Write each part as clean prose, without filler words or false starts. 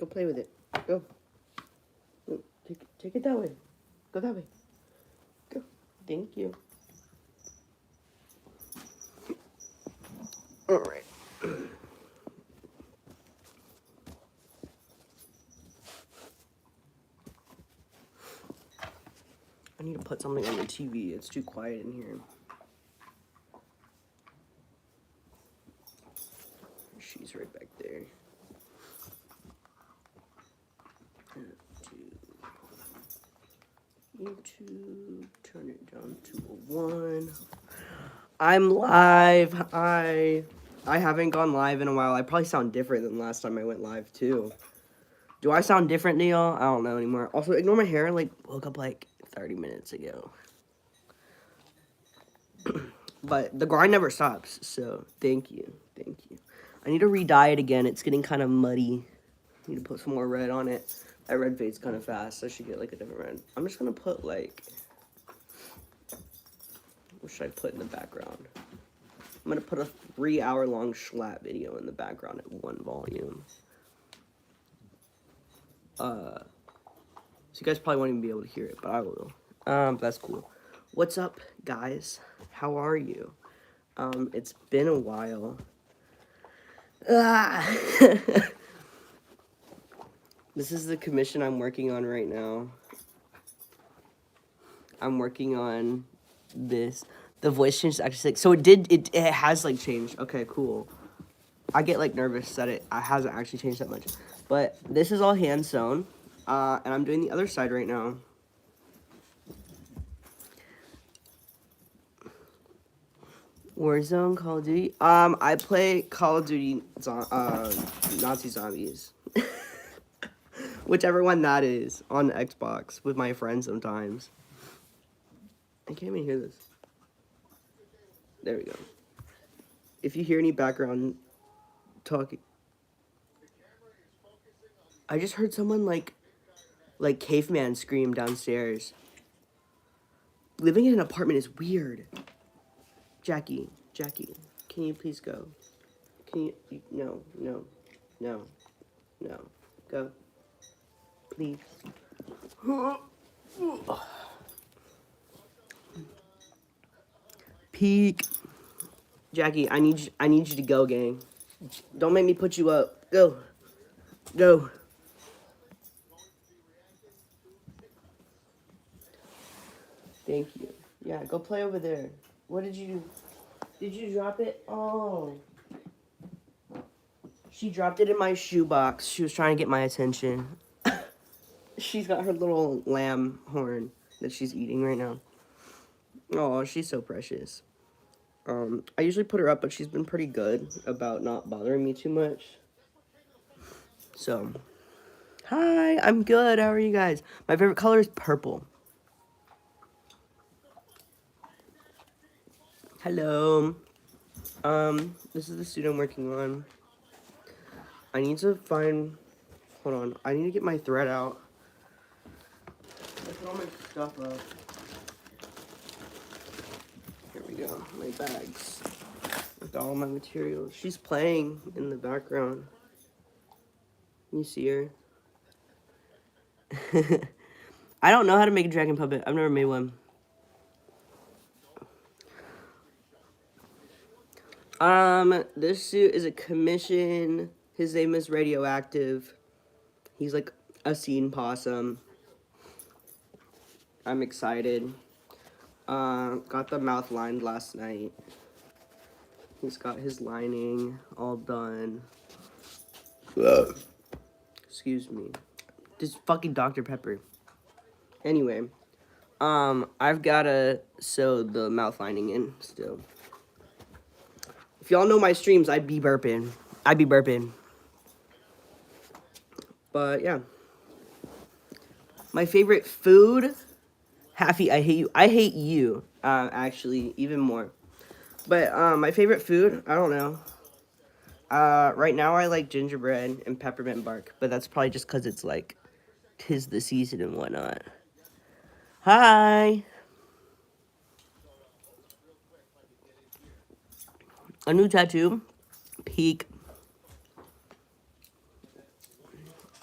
Go play with it. Go. Take it that way. Go that way. Go. Thank you. All right. I need to put something on the TV. It's too quiet in here. She's right back there. YouTube, turn it down to a 1. I'm live. I haven't gone live in a while. I probably sound different than last time I went live too. Do I sound different to y'all? I don't know anymore. Also, ignore my hair. Like, woke up like 30 minutes ago. But the grind never stops, so thank you. Thank you. I need to re-dye it again. It's getting kind of muddy. I need to put some more red on it. That red fades kind of fast, so I should get like a different red. I'm just gonna put like, what should I put in the background? I'm gonna put a 3-hour-long schlatt video in the background at 1 volume. So you guys probably won't even be able to hear it, but I will. That's cool. What's up, guys? How are you? It's been a while. This is the commission I'm working on right now. I'm working on this. The voice change is actually like, so it has like changed. Okay, cool. I get like nervous that it hasn't actually changed that much. But this is all hand sewn. And I'm doing the other side right now. Warzone, Call of Duty. I play Call of Duty Nazi Zombies. Whichever one that is, on Xbox with my friends sometimes. I can't even hear this. There we go. If you hear any background talking, I just heard someone like caveman scream downstairs. Living in an apartment is weird. Jackie, can you please go? Can you, no, go. Please. Peek. Jackie, I need you to go, gang. Don't make me put you up. Go. Thank you. Yeah, go play over there. What did you do? Did you drop it? Oh. She dropped it in my shoebox. She was trying to get my attention. She's got her little lamb horn that she's eating right now. Oh, she's so precious. I usually put her up, but she's been pretty good about not bothering me too much. So, hi, I'm good. How are you guys? My favorite color is purple. Hello. This is the suit I'm working on. I need to find, hold on, I need to get my thread out. I put all my stuff up. Here we go, my bags with all my materials. She's playing in the background. You see her? I don't know how to make a dragon puppet. I've never made one. This suit is a commission. His name is Radioactive. He's like a scene possum. I'm excited. Got the mouth lined last night. He's got his lining all done. Excuse me. This fucking Dr. Pepper. Anyway, I've gotta sew the mouth lining in still. If y'all know my streams, I'd be burping. But yeah. My favorite food? Happy, I hate you. I hate you, actually, even more. But, my favorite food? I don't know. Right now I like gingerbread and peppermint bark. But that's probably just because it's like, 'tis the season and whatnot. Hi! A new tattoo. Peak.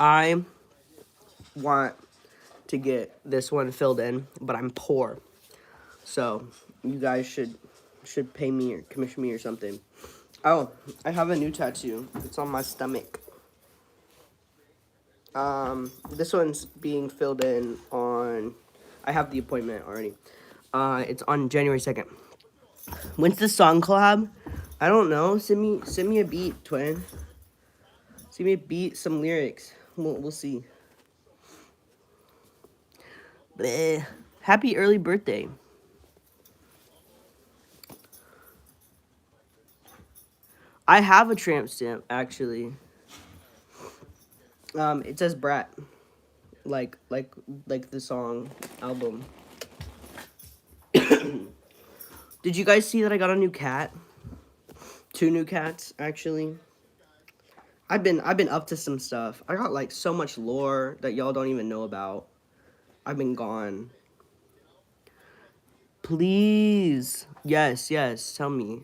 I want to get this one filled in, but I'm poor. So you guys should pay me or commission me or something. Oh, I have a new tattoo. It's on my stomach. This one's being filled in on. I have the appointment already. It's on January 2nd. When's the song collab? I don't know. Send me a beat, twin. Send me a beat, some lyrics. We'll see. Bleh. Happy early birthday. I have a tramp stamp actually. It says Brat, like the song album. Did you guys see that I got a new cat? 2 new cats actually. I've been up to some stuff. I got like so much lore that y'all don't even know about. I've been gone. Please. Yes, tell me.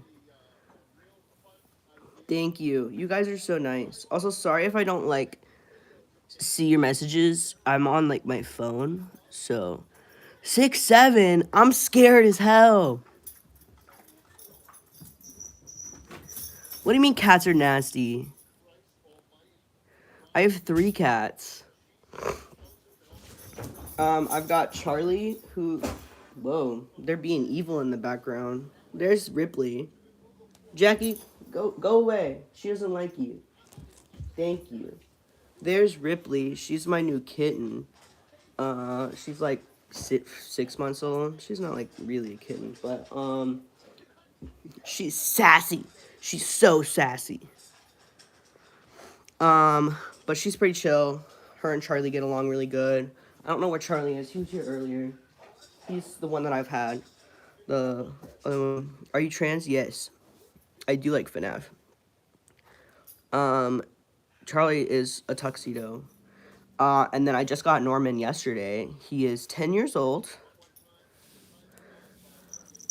Thank you. You guys are so nice. Also, sorry if I don't like see your messages. I'm on like my phone. So 6'7". I'm scared as hell. What do you mean cats are nasty? I have 3 cats. I've got Charlie, who... Whoa, they're being evil in the background. There's Ripley. Jackie, go away. She doesn't like you. Thank you. There's Ripley. She's my new kitten. She's like 6 months old. She's not like really a kitten, but she's sassy. She's so sassy. But she's pretty chill. Her and Charlie get along really good. I don't know where Charlie is. He was here earlier. He's the one that I've had. Are you trans? Yes. I do like FNAF. Charlie is a tuxedo. And then I just got Norman yesterday. He is 10 years old.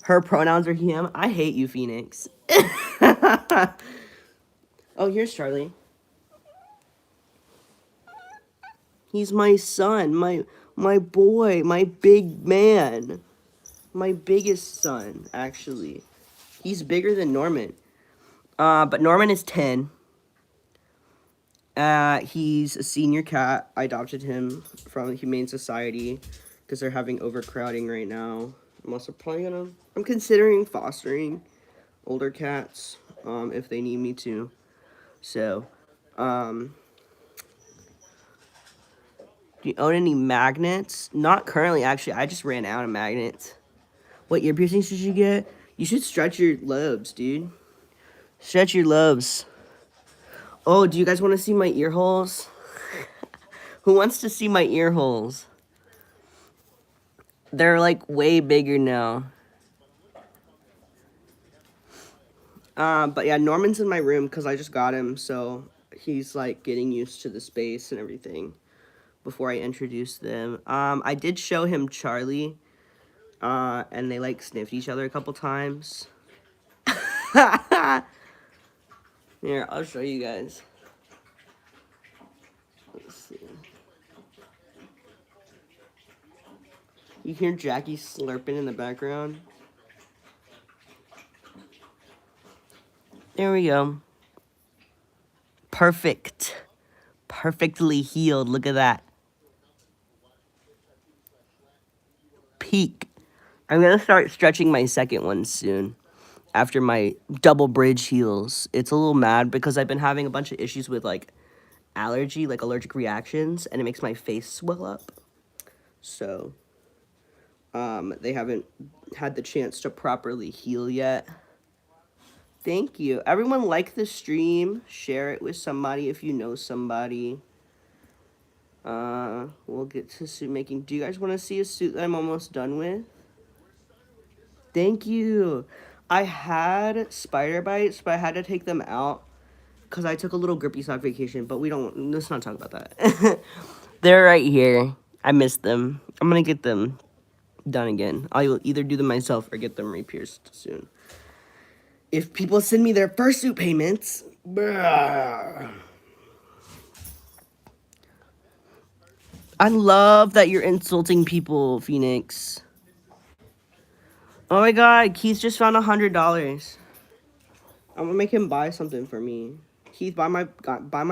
Her pronouns are he, him. I hate you, Phoenix. Oh, here's Charlie. He's my son, my boy, my big man. My biggest son, actually. He's bigger than Norman. But Norman is 10. He's a senior cat. I adopted him from the Humane Society because they're having overcrowding right now. I'm considering fostering older cats, if they need me to. So, do you own any magnets? Not currently, actually. I just ran out of magnets. What ear piercings did you get? You should stretch your lobes, dude. Stretch your lobes. Oh, do you guys want to see my ear holes? Who wants to see my ear holes? They're like way bigger now. But yeah, Norman's in my room because I just got him, so he's like getting used to the space and everything before I introduce them. I did show him Charlie, and they like sniffed each other a couple times. Here, I'll show you guys. Let's see. You hear Jackie slurping in the background? There we go. Perfect. Perfectly healed. Look at that. Peak. I'm going to start stretching my second one soon. After my double bridge heals. It's a little mad because I've been having a bunch of issues with like allergy, like allergic reactions, and it makes my face swell up. So, they haven't had the chance to properly heal yet. Thank you. Everyone like the stream. Share it with somebody if you know somebody. We'll get to suit making. Do you guys want to see a suit that I'm almost done with? Thank you. I had spider bites, but I had to take them out because I took a little grippy sock vacation, but let's not talk about that. They're right here. I missed them. I'm going to get them done again. I will either do them myself or get them re-pierced soon. If people send me their fursuit payments, bruh. I love that you're insulting people, Phoenix. Oh my god, Keith just found $100. I'm gonna make him buy something for me. Keith, buy my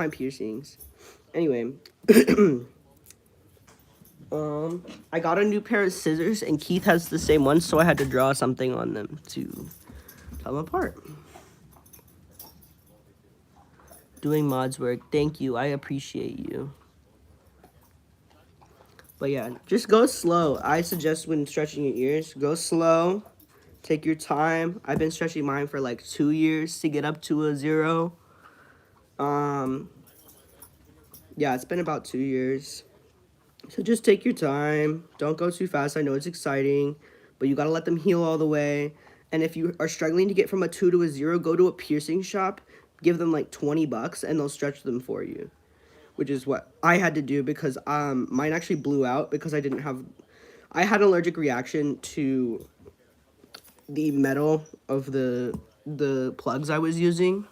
piercings. Anyway, I got a new pair of scissors, and Keith has the same ones, so I had to draw something on them to tell them apart. Doing mods work. Thank you. I appreciate you. But yeah, just go slow. I suggest when stretching your ears, go slow. Take your time. I've been stretching mine for like 2 years to get up to a 0. Yeah, it's been about 2 years. So just take your time. Don't go too fast. I know it's exciting, but you gotta let them heal all the way. And if you are struggling to get from a 2 to a 0, go to a piercing shop, give them like $20, and they'll stretch them for you. Which is what I had to do because mine actually blew out because I had an allergic reaction to the metal of the plugs I was using.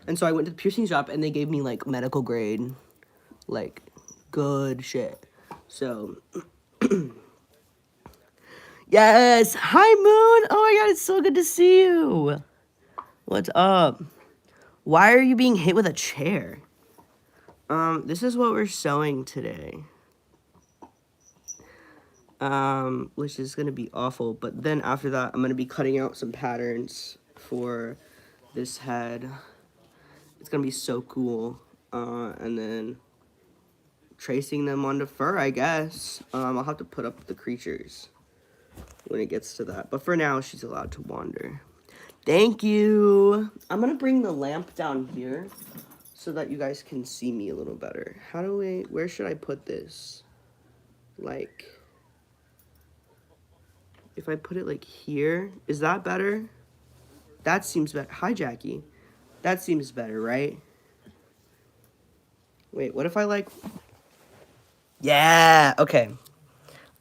And so I went to the piercing shop and they gave me like medical grade, like good shit. So yes, hi Moon. Oh my god, it's so good to see you. What's up? Why are you being hit with a chair? This is what we're sewing today. Which is gonna be awful, but then after that, I'm gonna be cutting out some patterns for this head. It's gonna be so cool. And then tracing them onto fur, I guess. I'll have to put up the creatures when it gets to that. But for now, she's allowed to wander. Thank you. I'm gonna bring the lamp down here so that you guys can see me a little better. Where should I put this? Like, if I put it like here, is that better? That seems better. Hi, Jackie. That seems better, right? Wait, what if I like... Yeah, okay.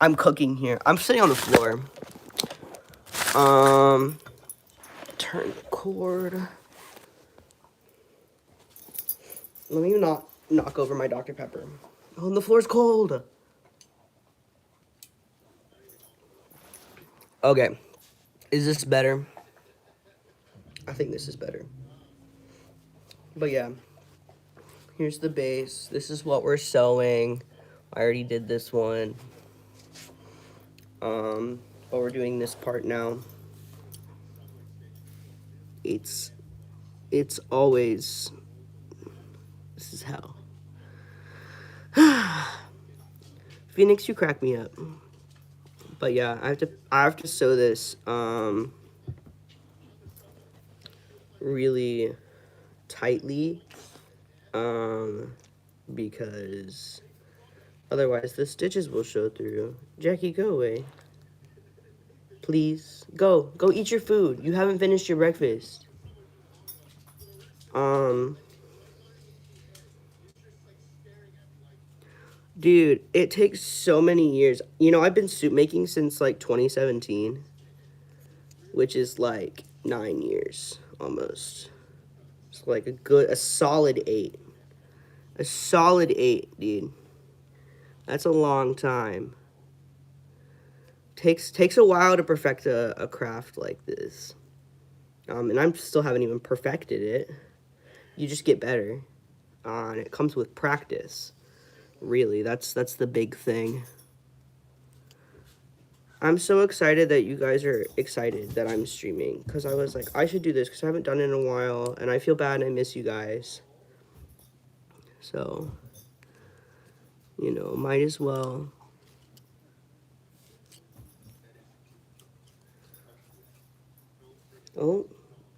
I'm cooking here. I'm sitting on the floor. Turn the cord. Let me not knock over my Dr. Pepper. Oh, and the floor's cold. Okay. Is this better? I think this is better. But yeah. Here's the base. This is what we're sewing. I already did this one. But we're doing this part now. It's always... This is hell. Phoenix, you crack me up. But yeah, I have to sew this really tightly because otherwise the stitches will show through. Jackie, go away. Please. Go eat your food. You haven't finished your breakfast. Dude, it takes so many years. You know, I've been suit making since like 2017, which is like 9 years almost. It's like a solid 8. A solid 8, dude. That's a long time. Takes a while to perfect a craft like this. And I still haven't even perfected it. You just get better. And it comes with practice. Really, that's the big thing. I'm so excited that you guys are excited that I'm streaming. Because I was like, I should do this because I haven't done it in a while. And I feel bad and I miss you guys. So, you know, might as well. Oh,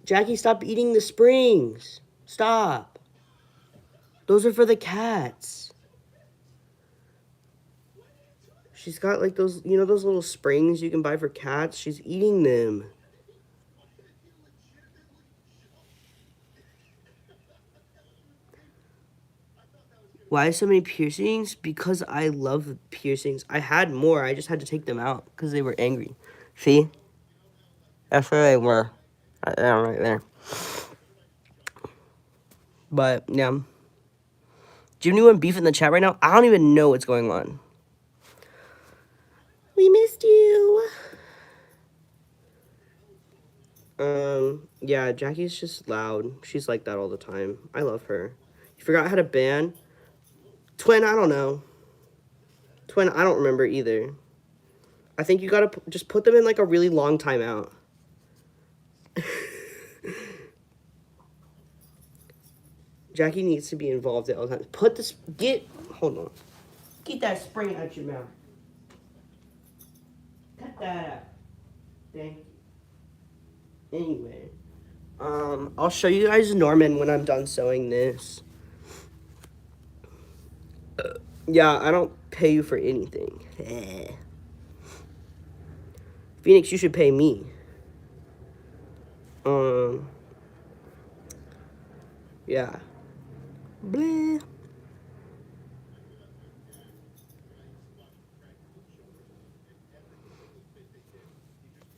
Jackie, stop eating the springs. Stop. Those are for the cats. She's got like those, you know, those little springs you can buy for cats? She's eating them. Why so many piercings? Because I love piercings. I had more. I just had to take them out because they were angry. See? That's where they were. Right there. But, yeah. Do you have anyone beef in the chat right now? I don't even know what's going on. We missed you. Yeah, Jackie's just loud. She's like that all the time. I love her. You forgot how to ban? Twin, I don't know. Twin, I don't remember either. I think you gotta just put them in like a really long timeout. Jackie needs to be involved at all times. Put this, hold on. Get that spring out your mouth. Cut that out. Thank you. Anyway, I'll show you guys Norman when I'm done sewing this. Yeah, I don't pay you for anything. Phoenix, you should pay me. Yeah. Bleh.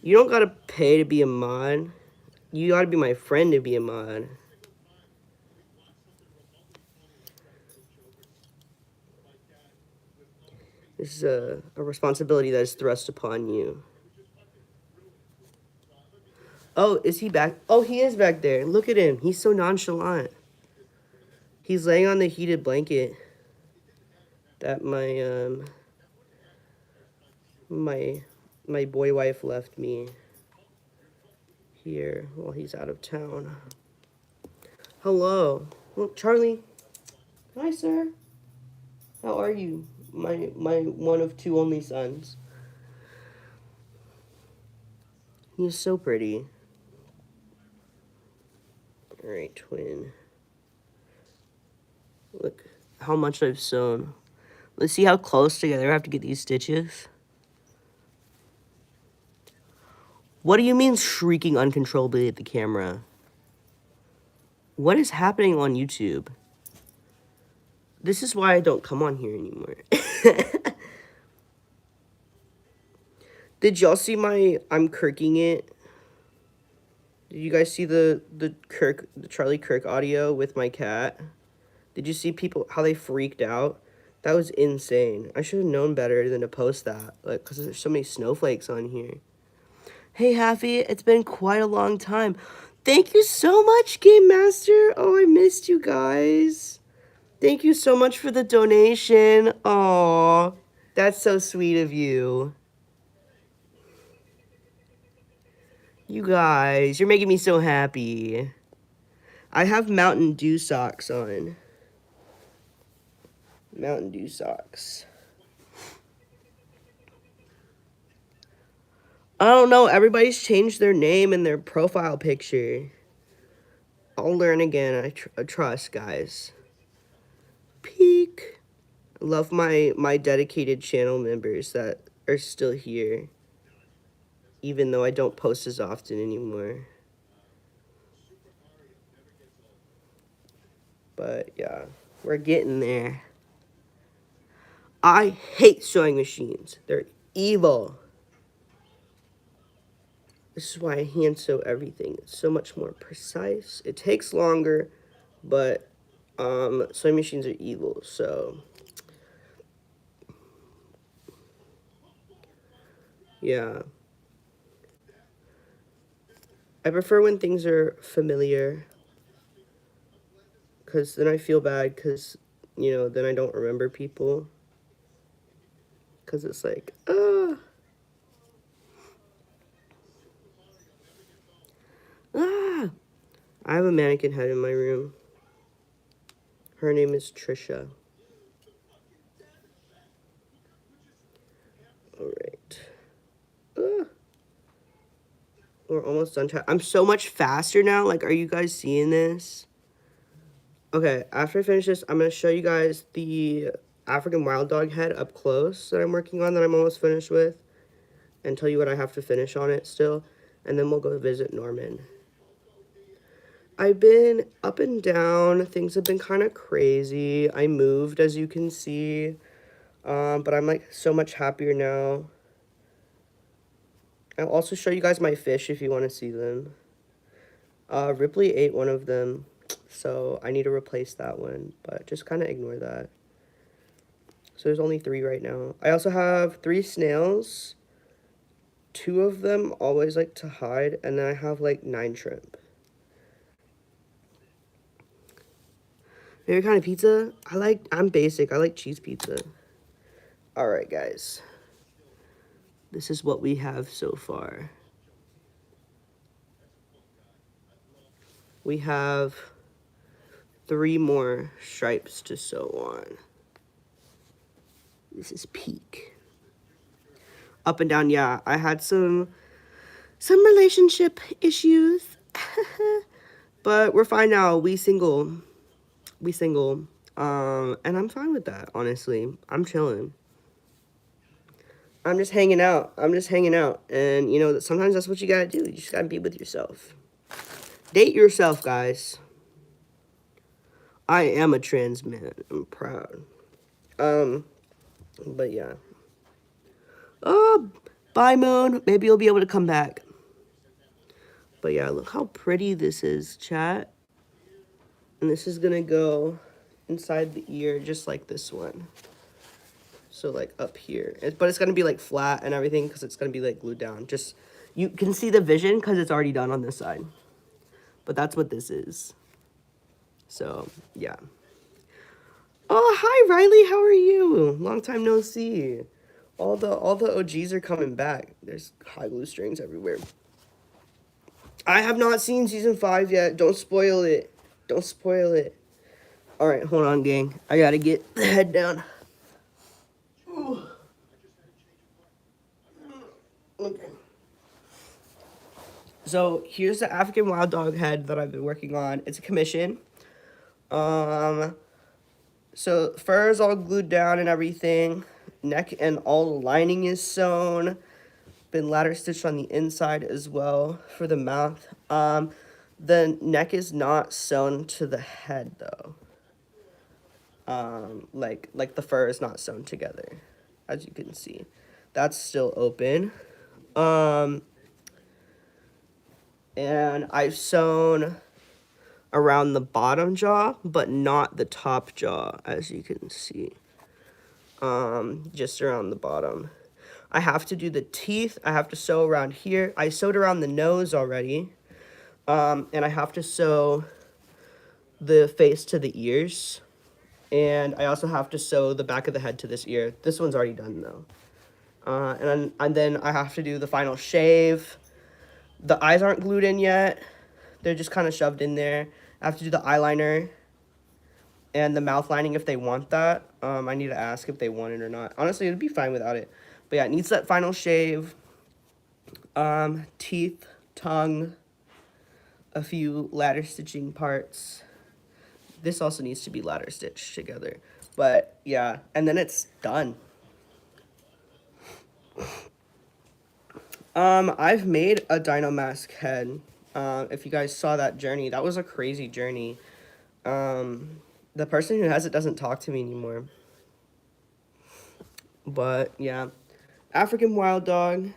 You don't gotta pay to be a mod. You gotta be my friend to be a mod. This is a responsibility that is thrust upon you. Oh, is he back? Oh, he is back there. Look at him. He's so nonchalant. He's laying on the heated blanket that my boy wife left me here while he's out of town. Hello. Oh, Charlie. Hi, sir. How are you? My one of two only sons. He's so pretty. Alright, twin. Look how much I've sewn. Let's see how close together I have to get these stitches. What do you mean shrieking uncontrollably at the camera? What is happening on YouTube? This is why I don't come on here anymore. Did y'all see I'm Kirking it? Did you guys see the Charlie Kirk audio with my cat? Did you see people, how they freaked out? That was insane. I should have known better than to post that, like, because there's so many snowflakes on here. Hey, Happy, it's been quite a long time. Thank you so much, Game Master. Oh, I missed you guys. Thank you so much for the donation. Aw, that's so sweet of you. You guys, you're making me so happy. I have Mountain Dew socks on. Mountain Dew socks. I don't know. Everybody's changed their name and their profile picture. I'll learn again. I trust, guys. Peek. I love my dedicated channel members that are still here. Even though I don't post as often anymore. But yeah, we're getting there. I hate sewing machines. They're evil. This is why I hand sew everything. It's so much more precise. It takes longer, but sewing machines are evil, so yeah. I prefer when things are familiar, because then I feel bad, because, you know, then I don't remember people. Because it's like, ah. I have a mannequin head in my room. Her name is Trisha. Alright. We're almost done. I'm so much faster now. Like, are you guys seeing this? Okay, after I finish this, I'm going to show you guys the African wild dog head up close that I'm working on, that I'm almost finished with, and tell you what I have to finish on it still, and then we'll go visit Norman. I've been up and down. Things have been kind of crazy. I moved, as you can see, but I'm like so much happier now. I'll also show you guys my fish if you want to see them. Ripley ate one of them, so I need to replace that one, but just kind of ignore that. So there's only 3 right now. I also have 3 snails. 2 of them always like to hide, and then I have like 9 shrimp. Favorite kind of pizza? I'm basic. I like cheese pizza. Alright, guys. This is what we have so far. We have 3 more stripes to sew on. This is peak. Up and down, yeah. I had some relationship issues. But we're fine now. We single. And I'm fine with that, honestly. I'm chilling. I'm just hanging out. And, you know, sometimes that's what you gotta do. You just gotta be with yourself. Date yourself, guys. I am a trans man. I'm proud. But yeah. Oh, bye, Moon. Maybe you'll be able to come back. But yeah, look how pretty this is, chat. And this is gonna go inside the ear, just like this one. So like up here. But it's gonna be like flat and everything because it's gonna be like glued down. Just, you can see the vision because it's already done on this side. But that's what this is. So, yeah. Oh, hi, Riley. How are you? Long time no see. All the OGs are coming back. There's high glue strings everywhere. I have not seen season 5 yet. Don't spoil it. Don't spoil it. All right, hold on, gang. I gotta get the head down. Okay. So here's the African wild dog head that I've been working on. It's a commission. So fur is all glued down and everything. Neck and all the lining is sewn. Been ladder stitched on the inside as well for the mouth. The neck is not sewn to the head though. Like the fur is not sewn together, as you can see. That's still open. And I've sewn around the bottom jaw, but not the top jaw, as you can see. Just around the bottom. I have to do the teeth. I have to sew around here. I sewed around the nose already. And I have to sew the face to the ears. And I also have to sew the back of the head to this ear. This one's already done, though. And then I have to do the final shave. The eyes aren't glued in yet. They're just kind of shoved in there. I have to do the eyeliner and the mouth lining if they want that. I need to ask if they want it or not. Honestly, it'd be fine without it. But yeah, it needs that final shave. Teeth, tongue, a few ladder stitching parts. This also needs to be ladder stitched together. But yeah, and then it's done. I've made a dino mask head. If you guys saw that journey, that was a crazy journey. The person who has it doesn't talk to me anymore. But yeah, African wild dog.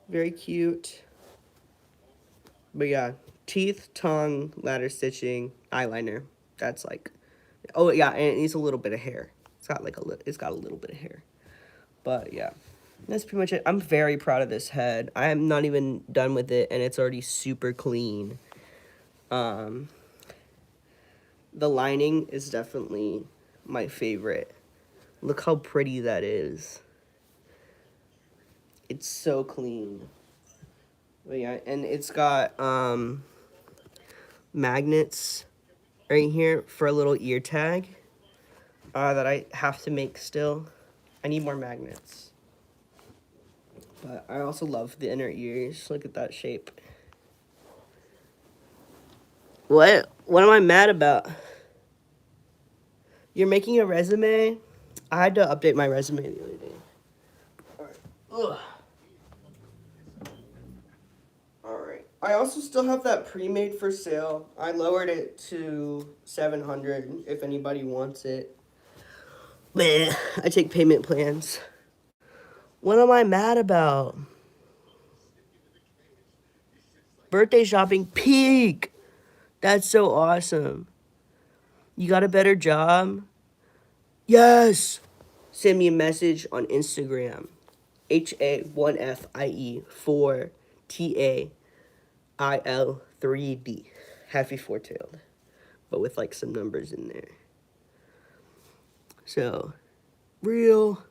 Very cute. But yeah, teeth, tongue, ladder stitching, eyeliner. That's like, oh yeah, and it needs a little bit of hair. It's got a little bit of hair. But yeah, that's pretty much it. I'm very proud of this head. I am not even done with it, and it's already super clean. The lining is definitely my favorite. Look how pretty that is. It's so clean. But yeah, and it's got magnets right here for a little ear tag that I have to make still. I need more magnets. But I also love the inner ears. Look at that shape. What am I mad about? You're making a resume? I had to update my resume the other day. Alright. Ugh. Alright. I also still have that pre-made for sale. I lowered it to $700 if anybody wants it. Bleh. I take payment plans. What am I mad about? Birthday shopping peak. That's so awesome. You got a better job? Yes! Send me a message on Instagram. HA1FIE 4TAIL3D. Happy four-tailed. But with like some numbers in there. So, real.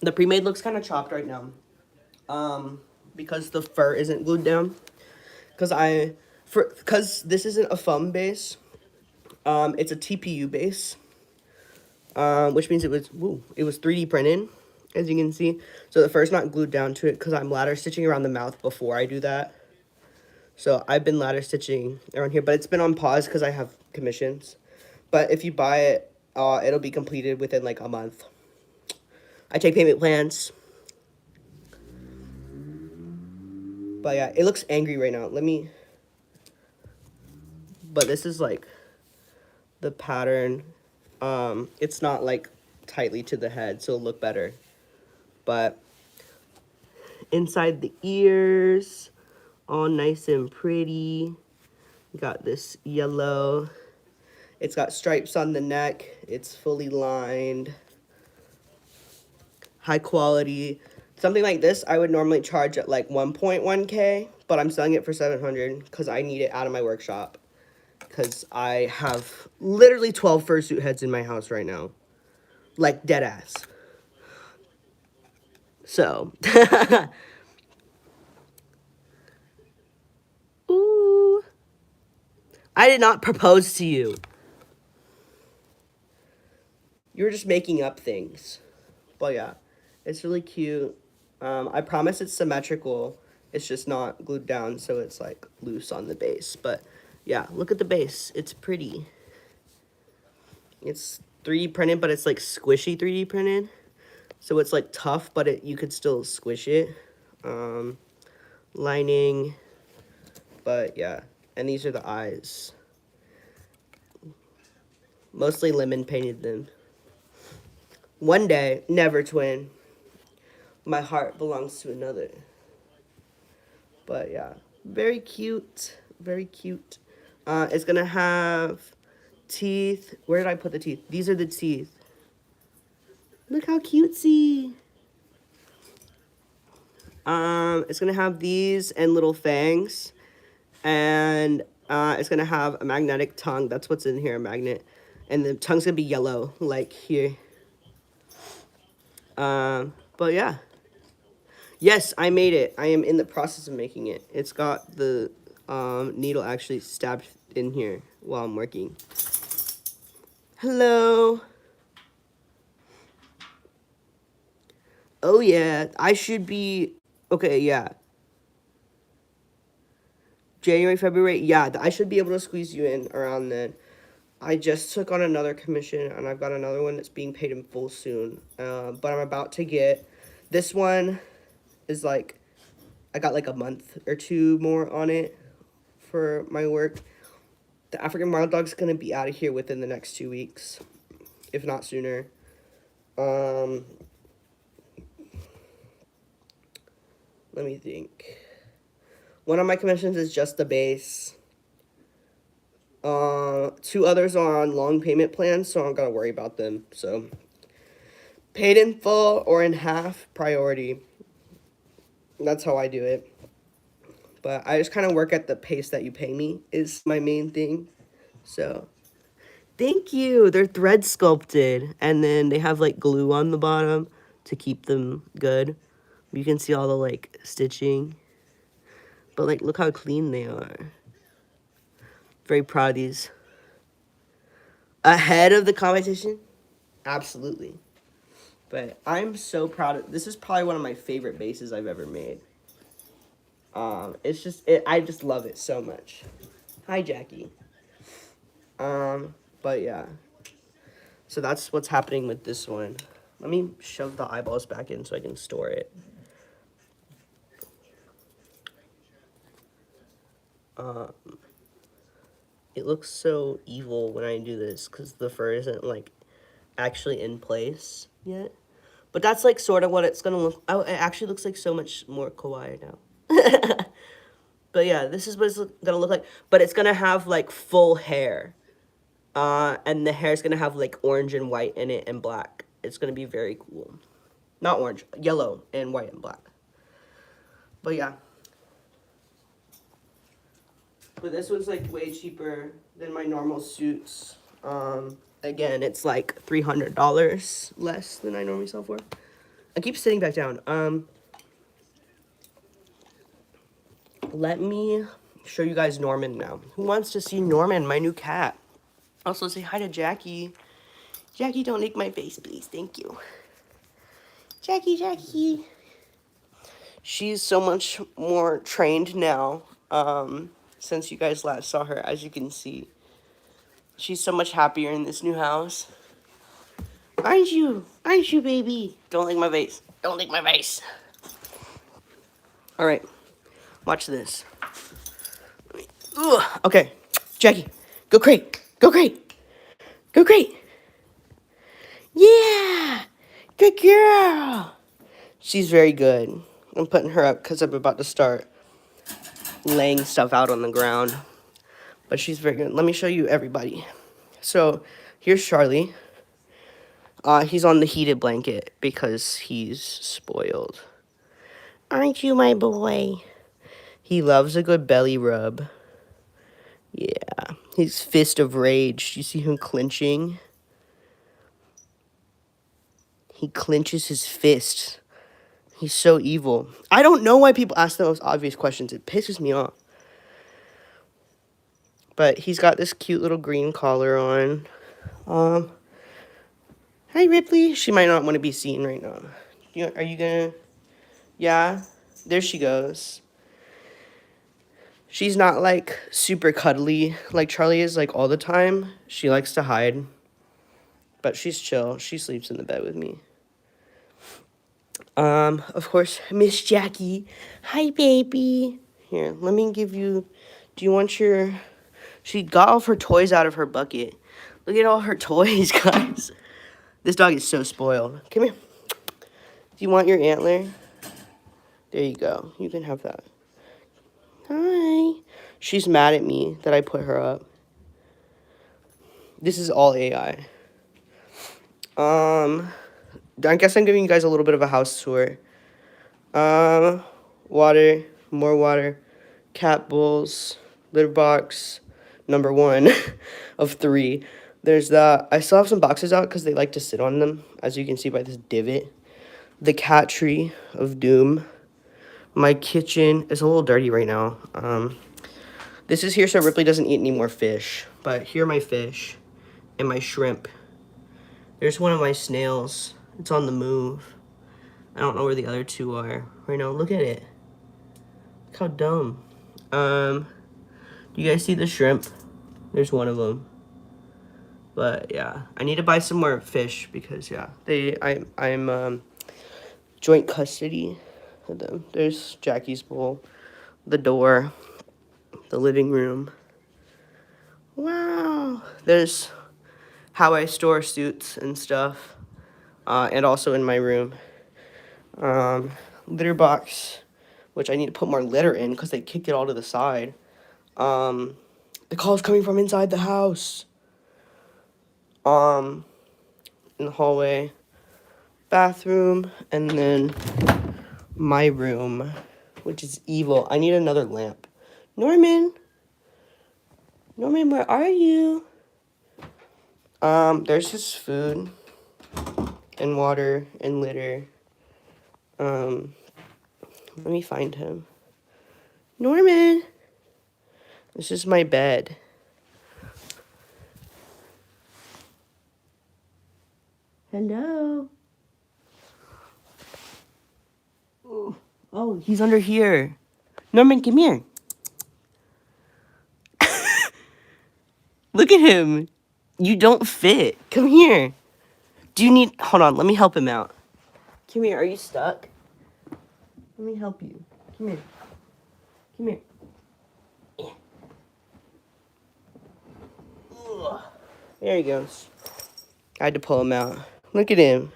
The pre-made looks kind of chopped right now. Because the fur isn't glued down. Because this isn't a foam base. It's a TPU base. Which means it was 3D printed, as you can see. So the fur's not glued down to it because I'm ladder stitching around the mouth before I do that. So I've been ladder stitching around here, but it's been on pause because I have commissions. But if you buy it, it'll be completed within like a month. I take payment plans. But yeah, it looks angry right now. But this is like the pattern. It's not like tightly to the head, so it'll look better. But inside the ears, all nice and pretty. Got this yellow. It's got stripes on the neck. It's fully lined. High quality. Something like this, I would normally charge at like 1.1K, but I'm selling it for 700 because I need it out of my workshop. Because I have literally 12 fursuit heads in my house right now. Like, dead ass. So. Ooh. I did not propose to you. You were just making up things. But yeah, it's really cute. I promise it's symmetrical. It's just not glued down, so it's like loose on the base. But yeah, look at the base. It's pretty. It's 3D printed, but it's like squishy 3D printed. So it's like tough, but you could still squish it. Lining. But yeah, and these are the eyes. Mostly lemon painted them. One day, never twin. My heart belongs to another. But yeah, very cute. Very cute. It's gonna have teeth. Where did I put the teeth? These are the teeth. Look how cutesy. It's gonna have these and little fangs. And it's gonna have a magnetic tongue. That's what's in here, a magnet. And the tongue's gonna be yellow, like here. But yeah. Yes, I made it. I am in the process of making it. It's got the needle actually stabbed in here while I'm working. Hello. Oh yeah, I should be, okay, yeah. January, February, yeah, I should be able to squeeze you in around then. I just took on another commission, and I've got another one that's being paid in full soon. But I'm about to get, this one is like, I got like a month or two more on it for my work. The African Wild Dog's gonna be out of here within the next 2 weeks, if not sooner. Let me think. One of my commissions is just the base. Two others are on long payment plans, so I don't gotta worry about them. So, paid in full or in half, priority. That's how I do it. But I just kind of work at the pace that you pay me is my main thing. So, thank you. They're thread sculpted, and then they have like glue on the bottom to keep them good. You can see all the like stitching. But like, look how clean they are. Very proud of these. Ahead of the competition? Absolutely. But I'm so proud of, this is probably one of my favorite bases I've ever made. It's just, I just love it so much. Hi, Jackie. But yeah. So that's what's happening with this one. Let me shove the eyeballs back in so I can store it. It looks so evil when I do this because the fur isn't like actually in place yet. But that's like sort of what it's gonna look. Oh, it actually looks like so much more kawaii now. But yeah, this is what it's gonna look like. But it's gonna have like full hair. And the hair's gonna have like orange and white in it and black. It's gonna be very cool. Not orange, yellow and white and black. But yeah. But this one's like way cheaper than my normal suits. Again, it's like $300 less than I normally sell for. I keep sitting back down. Let me show you guys Norman now. Who wants to see Norman, my new cat? Also, say hi to Jackie. Jackie, don't lick my face, please. Thank you. Jackie. She's so much more trained now, since you guys last saw her, as you can see. She's so much happier in this new house. Aren't you? Aren't you, baby? Don't lick my face. Don't lick my face. All right. Watch this. Ugh. Okay. Jackie, go crate. Go crate. Go crate. Yeah. Good girl. She's very good. I'm putting her up because I'm about to start laying stuff out on the ground. But she's very good. Let me show you everybody. So, here's Charlie. He's on the heated blanket because he's spoiled. Aren't you my boy? He loves a good belly rub. Yeah. His fist of rage. You see him clenching? He clenches his fist. He's so evil. I don't know why people ask the most obvious questions. It pisses me off. But he's got this cute little green collar on. Hi, Ripley. She might not want to be seen right now. Are you gonna... Yeah? There she goes. She's not, like, super cuddly like Charlie is, like, all the time. She likes to hide. But she's chill. She sleeps in the bed with me. Of course, Miss Jackie. Hi, baby. Here, let me give you... Do you want your... She got all of her toys out of her bucket. Look at all her toys, guys. This dog is so spoiled. Come here. Do you want your antler? There you go. You can have that. Hi. She's mad at me that I put her up. This is all AI. I guess I'm giving you guys a little bit of a house tour. Water, more water, cat bowls, litter box, number 1 of 3. There's that. I still have some boxes out because they like to sit on them, as you can see by this divot. The cat tree of doom. My kitchen is a little dirty right now. This is here so Ripley doesn't eat any more fish. But here are my fish and my shrimp. There's one of my snails. It's on the move. I don't know where the other 2 are right now. Look at it. Look how dumb. Do you guys see the shrimp? There's one of them. But yeah, I need to buy some more fish because yeah, I'm joint custody of them. There's Jackie's bowl, the door, the living room. Wow. There's how I store suits and stuff, and also in my room. Litter box, which I need to put more litter in because they kicked it all to the side. The call's coming from inside the house. In the hallway, bathroom, and then my room, which is evil. I need another lamp. Norman, where are you? There's his food and water and litter. Let me find him. Norman, this is my bed. Hello. Oh, he's under here. Norman, come here. Look at him. You don't fit. Come here. Do you need... Hold on, let me help him out. Come here, are you stuck? Let me help you. Come here. Come here. Yeah. Ugh. There he goes. I had to pull him out. Look at him.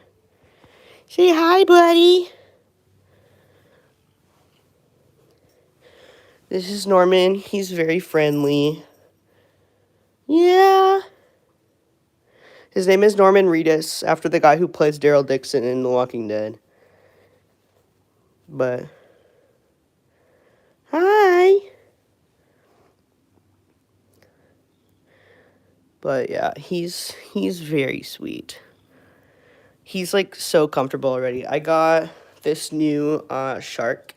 Say hi, buddy. This is Norman. He's very friendly. Yeah. His name is Norman Reedus, after the guy who plays Daryl Dixon in The Walking Dead. But hi. But yeah, he's very sweet. He's like so comfortable already. I got this new shark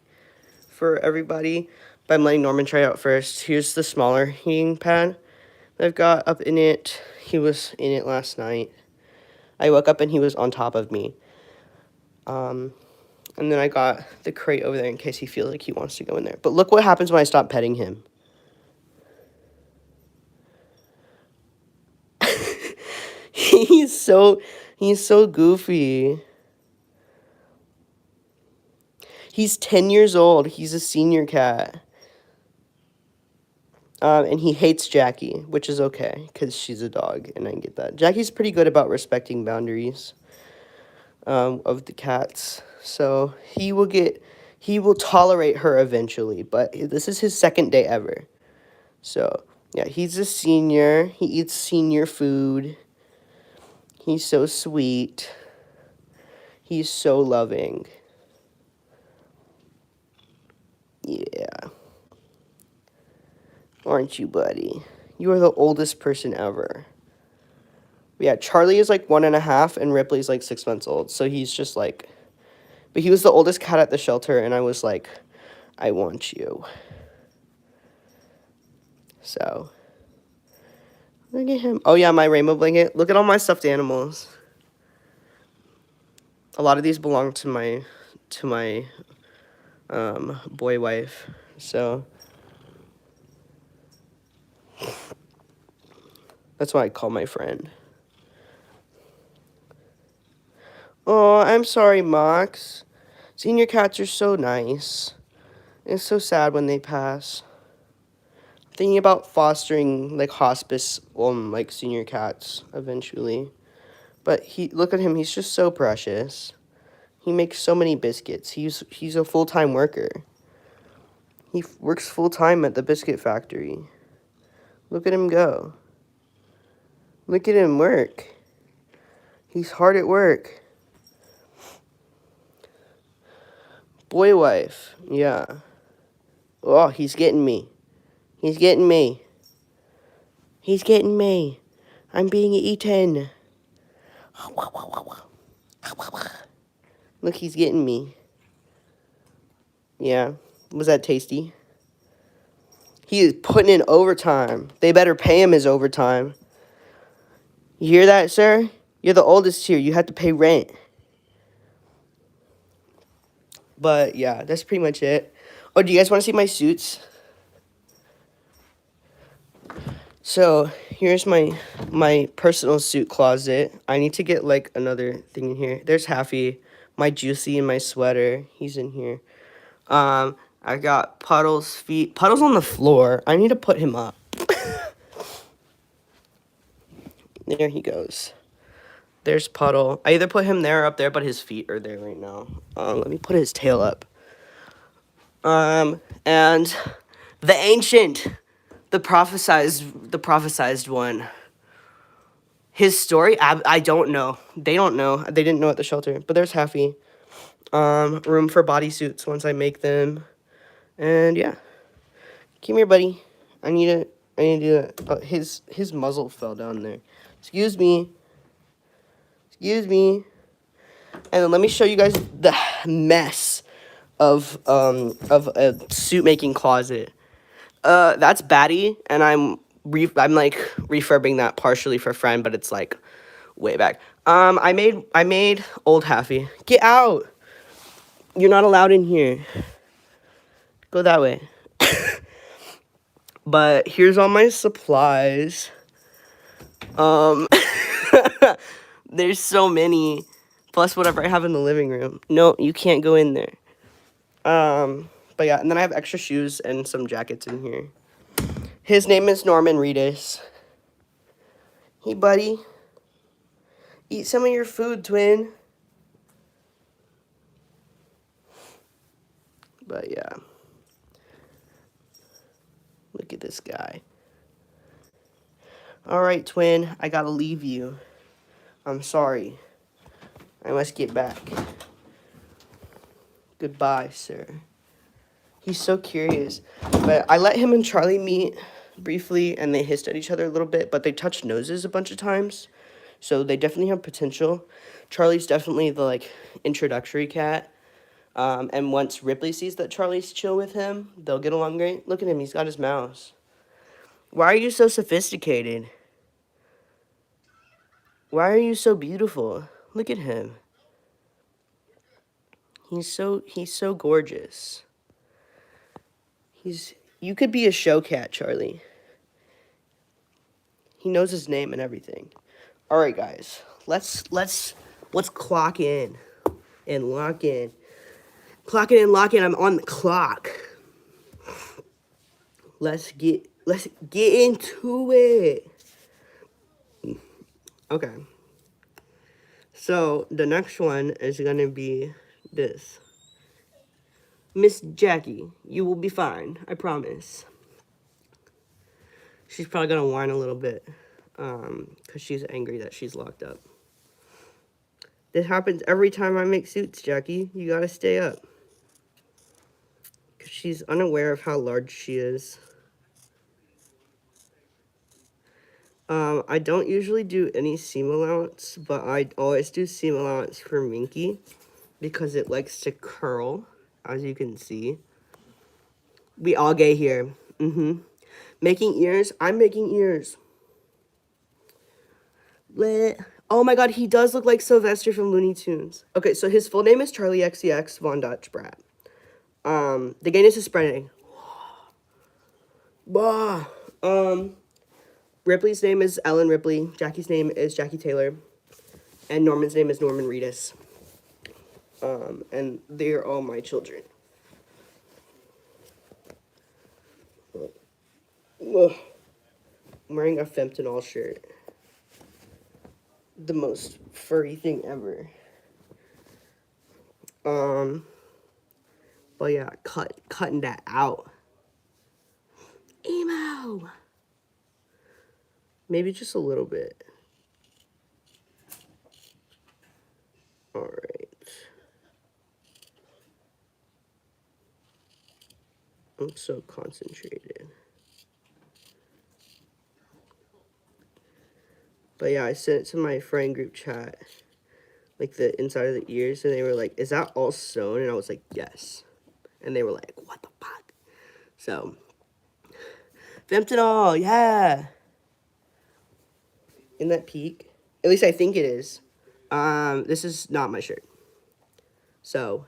for everybody, but I'm letting Norman try it out first. Here's the smaller heating pad that I've got up in it. He was in it last night. I woke up and he was on top of me. And then I got the crate over there in case he feels like he wants to go in there. But look what happens when I stop petting him. He's so goofy. He's 10 years old. He's a senior cat. And he hates Jackie, which is okay, because she's a dog, and I get that. Jackie's pretty good about respecting boundaries of the cats. So he will tolerate her eventually, but this is his second day ever. So, yeah, he's a senior. He eats senior food. He's so sweet. He's so loving. Yeah. Aren't you, buddy? You are the oldest person ever. Yeah, Charlie is like 1.5 and Ripley's like 6 months old. So he's just like, but he was the oldest cat at the shelter and I was like, I want you. So, look at him. Oh yeah, my rainbow blanket. Look at all my stuffed animals. A lot of these belong to my boy wife. So, that's why I call my friend. Oh, I'm sorry, Mox. Senior cats are so nice. It's so sad when they pass. I'm thinking about fostering like hospice like senior cats eventually. But look at him, he's just so precious. He makes so many biscuits. He's a full-time worker. He works full-time at the biscuit factory. Look at him go. Look at him work. He's hard at work. Boy wife, yeah. Oh, he's getting me. He's getting me. He's getting me. I'm being eaten. Look, he's getting me. Yeah. Was that tasty? He is putting in overtime. They better pay him his overtime. You hear that, sir? You're the oldest here. You have to pay rent. But, yeah, that's pretty much it. Oh, do you guys want to see my suits? So, here's my personal suit closet. I need to get, like, another thing in here. There's Happy, my Juicy, and my sweater. He's in here. I got Puddle's feet. Puddle's on the floor. I need to put him up. There he goes. There's Puddle. I either put him there or up there, but his feet are there right now. Let me put his tail up. And the ancient, the prophesized one. His story, I don't know. They don't know. They didn't know at the shelter. But there's Happy. Room for bodysuits once I make them. And yeah. Come here, buddy. I need to do that. Oh, his muzzle fell down there. Excuse me. Excuse me. And then let me show you guys the mess of a suit making closet. That's Batty, and I'm like refurbing that partially for friend, but it's like way back. I made old Happy. Get out. You're not allowed in here. Go that way. But here's all my supplies. There's so many. Plus whatever I have in the living room. No, you can't go in there. But yeah, and then I have extra shoes and some jackets in here. His name is Norman Reedus. Hey, buddy. Eat some of your food, twin. But yeah. Look at this guy. Alright, twin. I gotta leave you. I'm sorry. I must get back. Goodbye, sir. He's so curious. But I let him and Charlie meet briefly, and they hissed at each other a little bit, but they touched noses a bunch of times. So they definitely have potential. Charlie's definitely the, like, introductory cat. And once Ripley sees that Charlie's chill with him, they'll get along great. Look at him. He's got his mouse. Why are you so sophisticated? Why are you so beautiful? Look at him. He's so gorgeous. You could be a show cat, Charlie. He knows his name and everything. All right, guys. Let's clock in and lock in. Clock in and lock in. I'm on the clock. Let's get into it. Okay. So the next one is gonna be this. Miss Jackie, you will be fine. I promise. She's probably gonna whine a little bit, cause she's angry that she's locked up. This happens every time I make suits, Jackie. You gotta stay up. Cause she's unaware of how large she is. I don't usually do any seam allowance, but I always do seam allowance for Minky because it likes to curl, as you can see. We all gay here. Making ears. I'm making ears. Lit. Oh my god, he does look like Sylvester from Looney Tunes. Okay, so his full name is Charlie XCX Von Dutch Brat. The gayness is spreading. Bah. Ripley's name is Ellen Ripley. Jackie's name is Jackie Taylor. And Norman's name is Norman Reedus. And they're all my children. Ugh. I'm wearing a fentanyl shirt. The most furry thing ever. But yeah, cutting that out. Emo. Maybe just a little bit. All right. I'm so concentrated. But yeah, I sent it to my friend group chat, like the inside of the ears, and they were like, "Is that all sewn?" And I was like, "Yes." And they were like, "What the fuck?" So, fentanyl, yeah. In that peak, at least I think it is. This is not my shirt. So,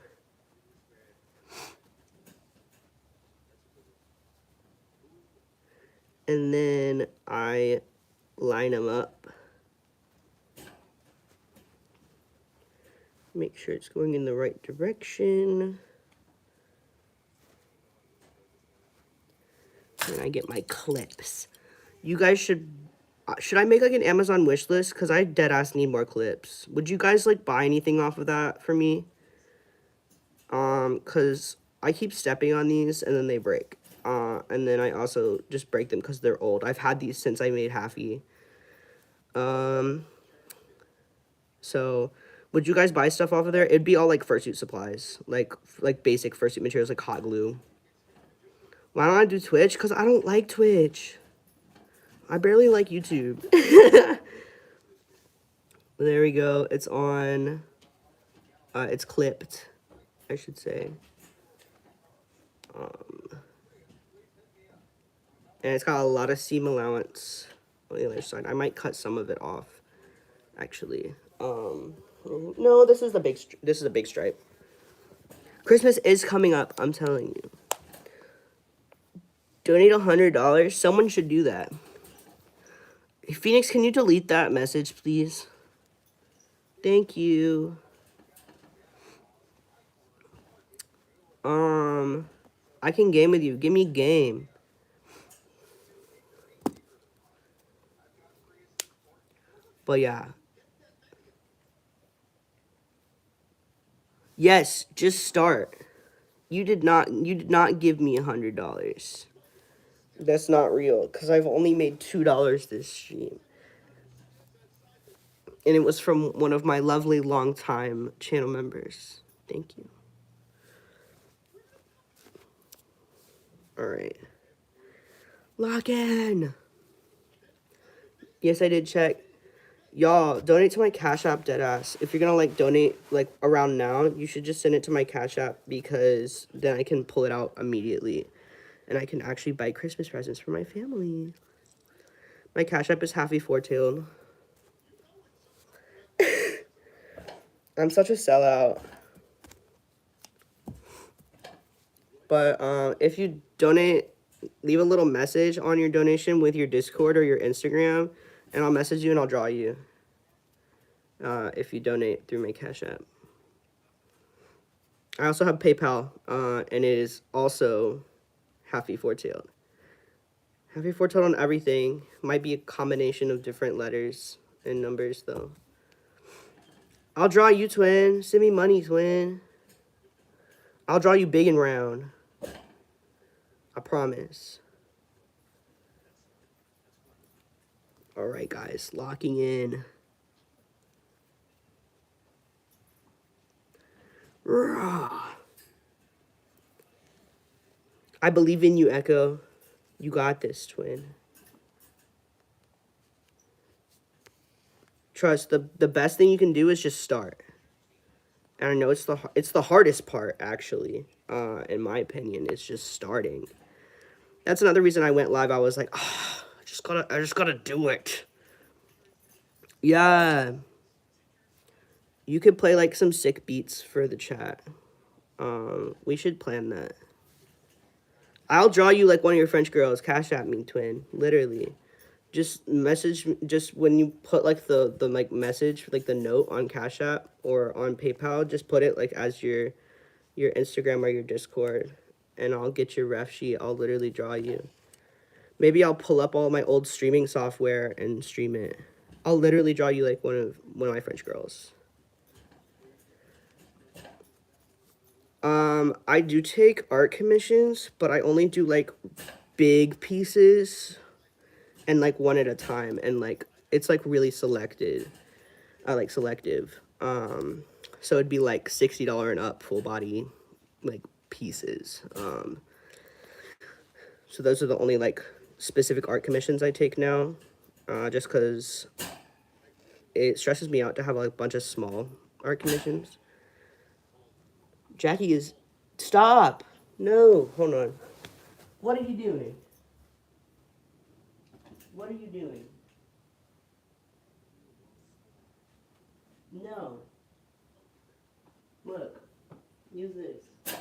and then I line them up. Make sure it's going in the right direction. And I get my clips. You guys should I make like an Amazon wish list? Because I dead ass need more clips. Would you guys like buy anything off of that for me? Because I keep stepping on these and then they break. And then I also just break them because they're old. I've had these since I made Halfy. So would you guys buy stuff off of there? It'd be all like fursuit supplies, like basic fursuit materials, like hot glue. Why don't I do Twitch? Because I don't like Twitch. I barely like YouTube. There we go. It's on. It's clipped, I should say. And it's got a lot of seam allowance on the other side. I might cut some of it off, actually. No, this is a big stripe. Christmas is coming up, I'm telling you. Donate $100. Someone should do that. Phoenix, can you delete that message, please? Thank you. I can game with you. Give me game. But yeah. Yes, just start. You did not give me $100. That's not real, because I've only made $2 this stream. And it was from one of my lovely long-time channel members. Thank you. All right. Lock in. Yes, I did check. Y'all, donate to my Cash App, deadass. If you're gonna, like, donate, like, around now, you should just send it to my Cash App, because then I can pull it out immediately. And I can actually buy Christmas presents for my family. My Cash App is Happy Four-Tailed. I'm such a sellout. But if you donate, leave a little message on your donation with your Discord or your Instagram, and I'll message you and I'll draw you. If you donate through my Cash App. I also have PayPal, and it is also Happy Four-Tailed. Happy Four-Tailed on everything. Might be a combination of different letters and numbers, though. I'll draw you, twin. Send me money, twin. I'll draw you big and round. I promise. Alright, guys. Locking in. I believe in you, Echo. You got this, twin. Trust, the best thing you can do is just start. And I know it's the hardest part, actually. In my opinion, it's just starting. That's another reason I went live. I was like, oh, I just gotta do it. Yeah. You could play like some sick beats for the chat. We should plan that. I'll draw you like one of your French girls. Cash at me, twin. Literally. Just message, just when you put like the like message, like the note on Cash App or on PayPal, just put it like as your Instagram or your Discord, and I'll get your ref sheet. I'll literally draw you. Maybe I'll pull up all my old streaming software and stream it. I'll literally draw you like one of my French girls. I do take art commissions, but I only do like big pieces and like one at a time, and like it's like really selected. I like selective. So it'd be like $60 and up full body like pieces. So those are the only like specific art commissions I take now, just because it stresses me out to have like a bunch of small art commissions. Jackie is... Stop! No, hold on. What are you doing? What are you doing? No. Look. Use this.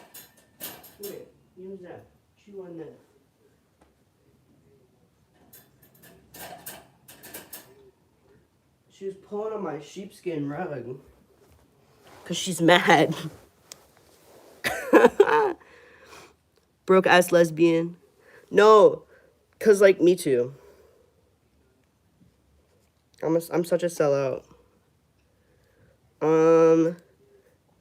Here, use that. Chew on that. She was pulling on my sheepskin rug. Because she's mad. Broke ass lesbian. No. Because, like, me too. I'm such a sellout.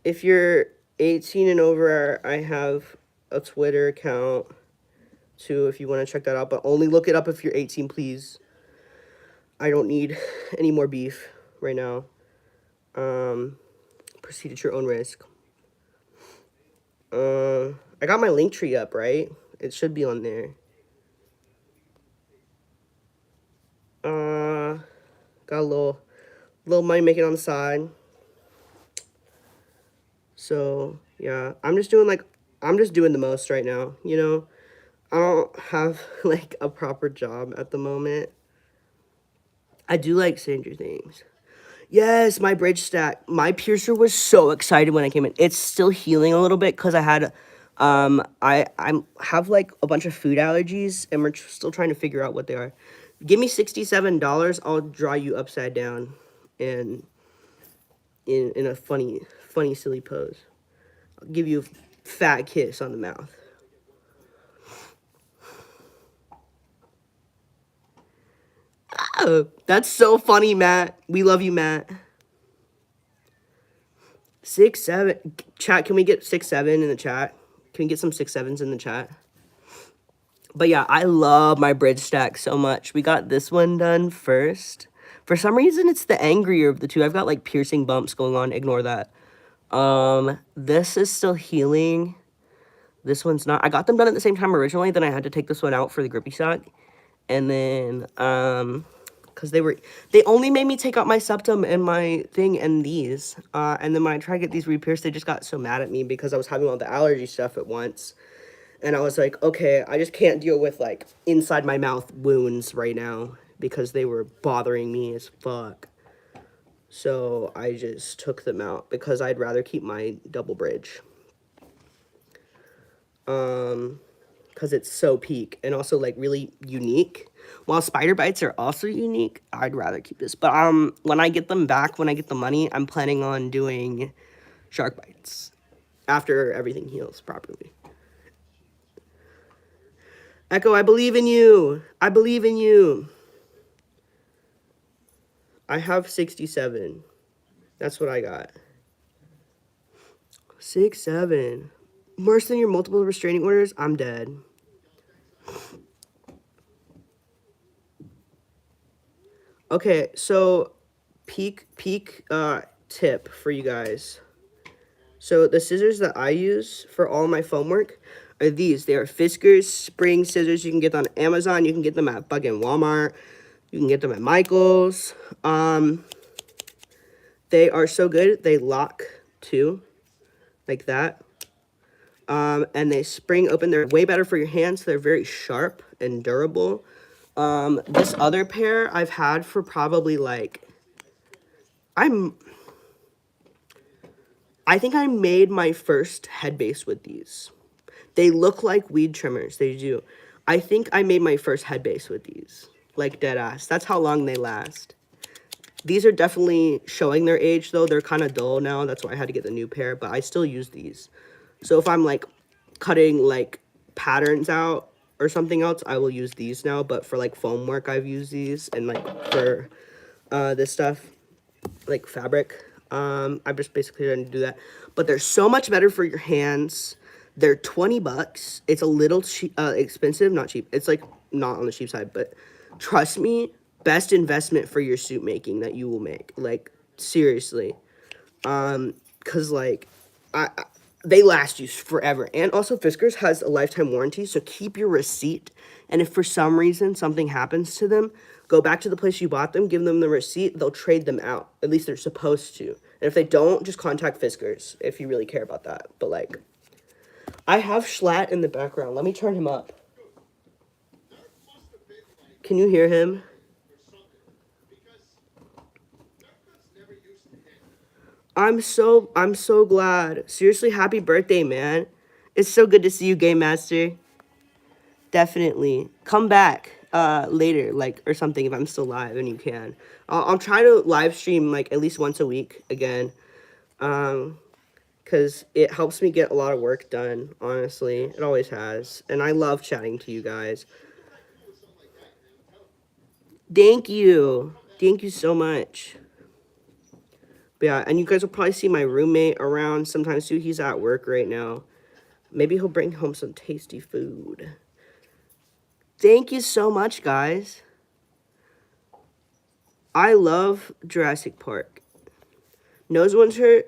If you're 18 and over, I have a Twitter account too, if you want to check that out, but only look it up if you're 18, please. I don't need any more beef right now. Proceed at your own risk. I got my link tree up, right? It should be on there. Got a little money making on the side. So, yeah, I'm just doing the most right now, you know? I don't have, like, a proper job at the moment. I do like Stranger Things. Yes, my bridge stack. My piercer was so excited when I came in. It's still healing a little bit because I had, I have, like, a bunch of food allergies, and we're still trying to figure out what they are. Give me $67, I'll draw you upside down and in a funny, silly pose. I'll give you a fat kiss on the mouth. Oh, that's so funny, Matt. We love you, Matt. 6, 7. Chat, can we get 6, 7 in the chat? Can we get some 6, 7s in the chat? But yeah, I love my bridge stack so much. We got this one done first For some reason, it's the angrier of the two. I've got like piercing bumps going on. Ignore that. This is still healing. This one's not. I got them done at the same time originally. Then I had to take this one out for the grippy sock. And then, because they only made me take out my septum and my thing and these. And then when I tried to get these re-pierced, they just got so mad at me because I was having all the allergy stuff at once. And I was like, okay, I just can't deal with, like, inside my mouth wounds right now because they were bothering me as fuck. So I just took them out because I'd rather keep my double bridge. Because it's so peak and also, like, really unique. While spider bites are also unique, I'd rather keep this. But, when I get them back, when I get the money, I'm planning on doing shark bites after everything heals properly. Echo, I believe in you. I believe in you. I have 67. That's what I got. 6-7. Worse than your multiple restraining orders? I'm dead. Okay, so peak tip for you guys. So the scissors that I use for all my foam work are these. They are Fiskars spring scissors. You can get them on Amazon. You can get them at fucking Walmart. You can get them at Michael's. They are so good. They lock too, like that. And they spring open. They're way better for your hands. They're very sharp and durable. This other pair I've had for probably like, I think I made my first head base with these. They look like weed trimmers. They do. I think I made my first head base with these. Like dead ass. That's how long they last. These are definitely showing their age though. They're kind of dull now. That's why I had to get the new pair. But I still use these. So if I'm like cutting like patterns out or something else, I will use these now. But for like foam work, I've used these. And like for this stuff, like fabric, I'm just basically trying to do that. But they're so much better for your hands. They're $20. It's a little cheap, expensive, not cheap. It's like not on the cheap side, but trust me, best investment for your suit making that you will make. Like seriously, cause like they last you forever. And also Fiskars has a lifetime warranty, so keep your receipt. And if for some reason something happens to them, go back to the place you bought them, give them the receipt, they'll trade them out. At least they're supposed to. And if they don't, just contact Fiskars if you really care about that. But like, I have Schlatt in the background. Let me turn him up. Can you hear him? I'm so glad. Seriously, happy birthday, man. It's so good to see you, Game Master. Definitely. Come back later, like, or something if I'm still live and you can. I'll try to live stream, like, at least once a week again. Because it helps me get a lot of work done, honestly. It always has. And I love chatting to you guys. Thank you. Thank you so much. But yeah, and you guys will probably see my roommate around sometimes too. He's at work right now. Maybe he'll bring home some tasty food. Thank you so much, guys. I love Jurassic Park. Nose ones hurt?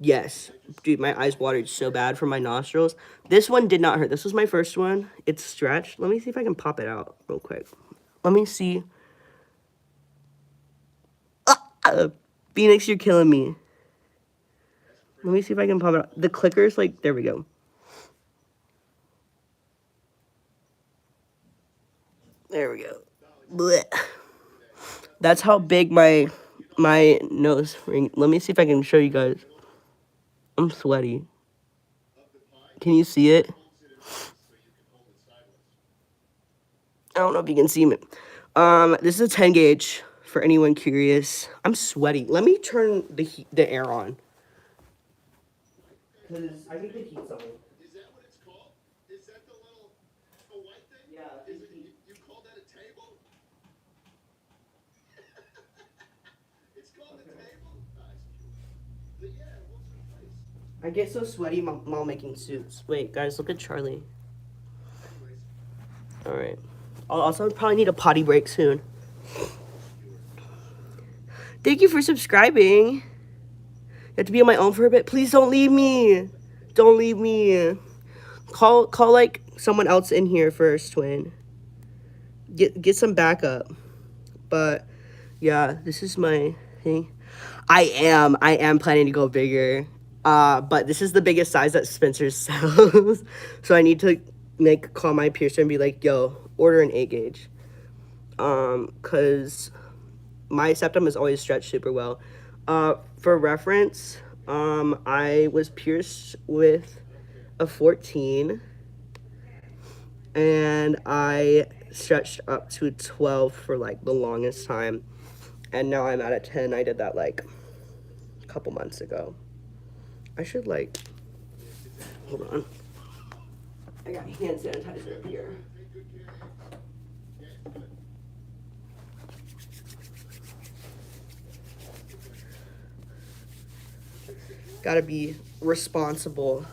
Yes. Dude, my eyes watered so bad from my nostrils. This one did not hurt. This was my first one. It's stretched. Let me see if I can pop it out real quick. Let me see. Phoenix, you're killing me. Let me see if I can pop it out. The clicker's like, there we go. There we go. Blech. That's how big my nose ring. Let me see if I can show you guys. I'm sweaty. Can you see it? I don't know if you can see me. This is a 10 gauge for anyone curious. I'm sweaty. Let me turn the air on. Because I think the heat's on. Is that what it's called? Is that the little white thing? Yeah. You call that a table? It's called a table? But yeah, what's the place? I get so sweaty while making suits. Wait, guys, look at Charlie. Alright. I'll also probably need a potty break soon. Thank you for subscribing. You have to be on my own for a bit. Please don't leave me. Don't leave me. Call like someone else in here first, twin. Get some backup. But yeah, this is my thing. I am planning to go bigger. But this is the biggest size that Spencer sells. So I need to call my piercer and be like, yo, order an 8 gauge. Cause my septum is always stretched super well. For reference, I was pierced with a 14 and I stretched up to a 12 for like the longest time. And now I'm at a 10. I did that like a couple months ago. I should like, hold on. I got hand sanitizer up here. Gotta be responsible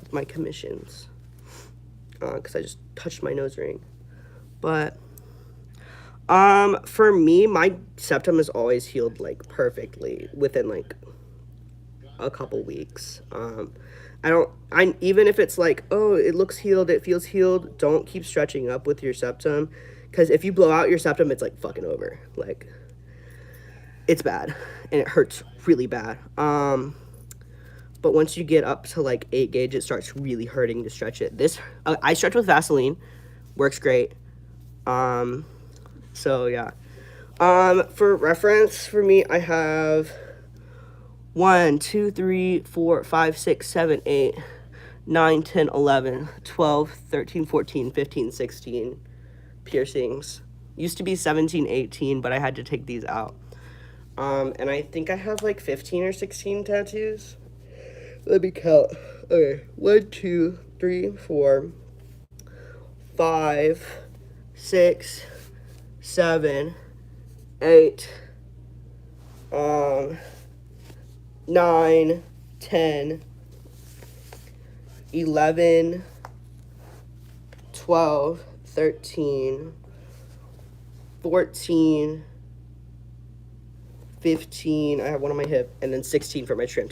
with my commissions. Because I just touched my nose ring. But for me, my septum is always healed like perfectly within like a couple weeks. I even if it's like, oh, it looks healed, it feels healed, don't keep stretching up with your septum, because if you blow out your septum, it's like fucking over. Like, it's bad and it hurts really bad. But once you get up to like 8 gauge, it starts really hurting to stretch it. I stretch with Vaseline, works great. So yeah. For reference, for me, I have 1, 2, 3, 4, 5, 6, 7, 8, 9, 10, 11, 12, 13, 14, 15, 16 piercings. Used to be 17, 18, but I had to take these out. And I think I have like 15 or 16 tattoos. Let me count. Okay, 1, 2, 3, 4, 5, 6, 7, 8, 9, 10, 11, 12, 13, 14, 15. I have one on my hip, and then 16 for my tramp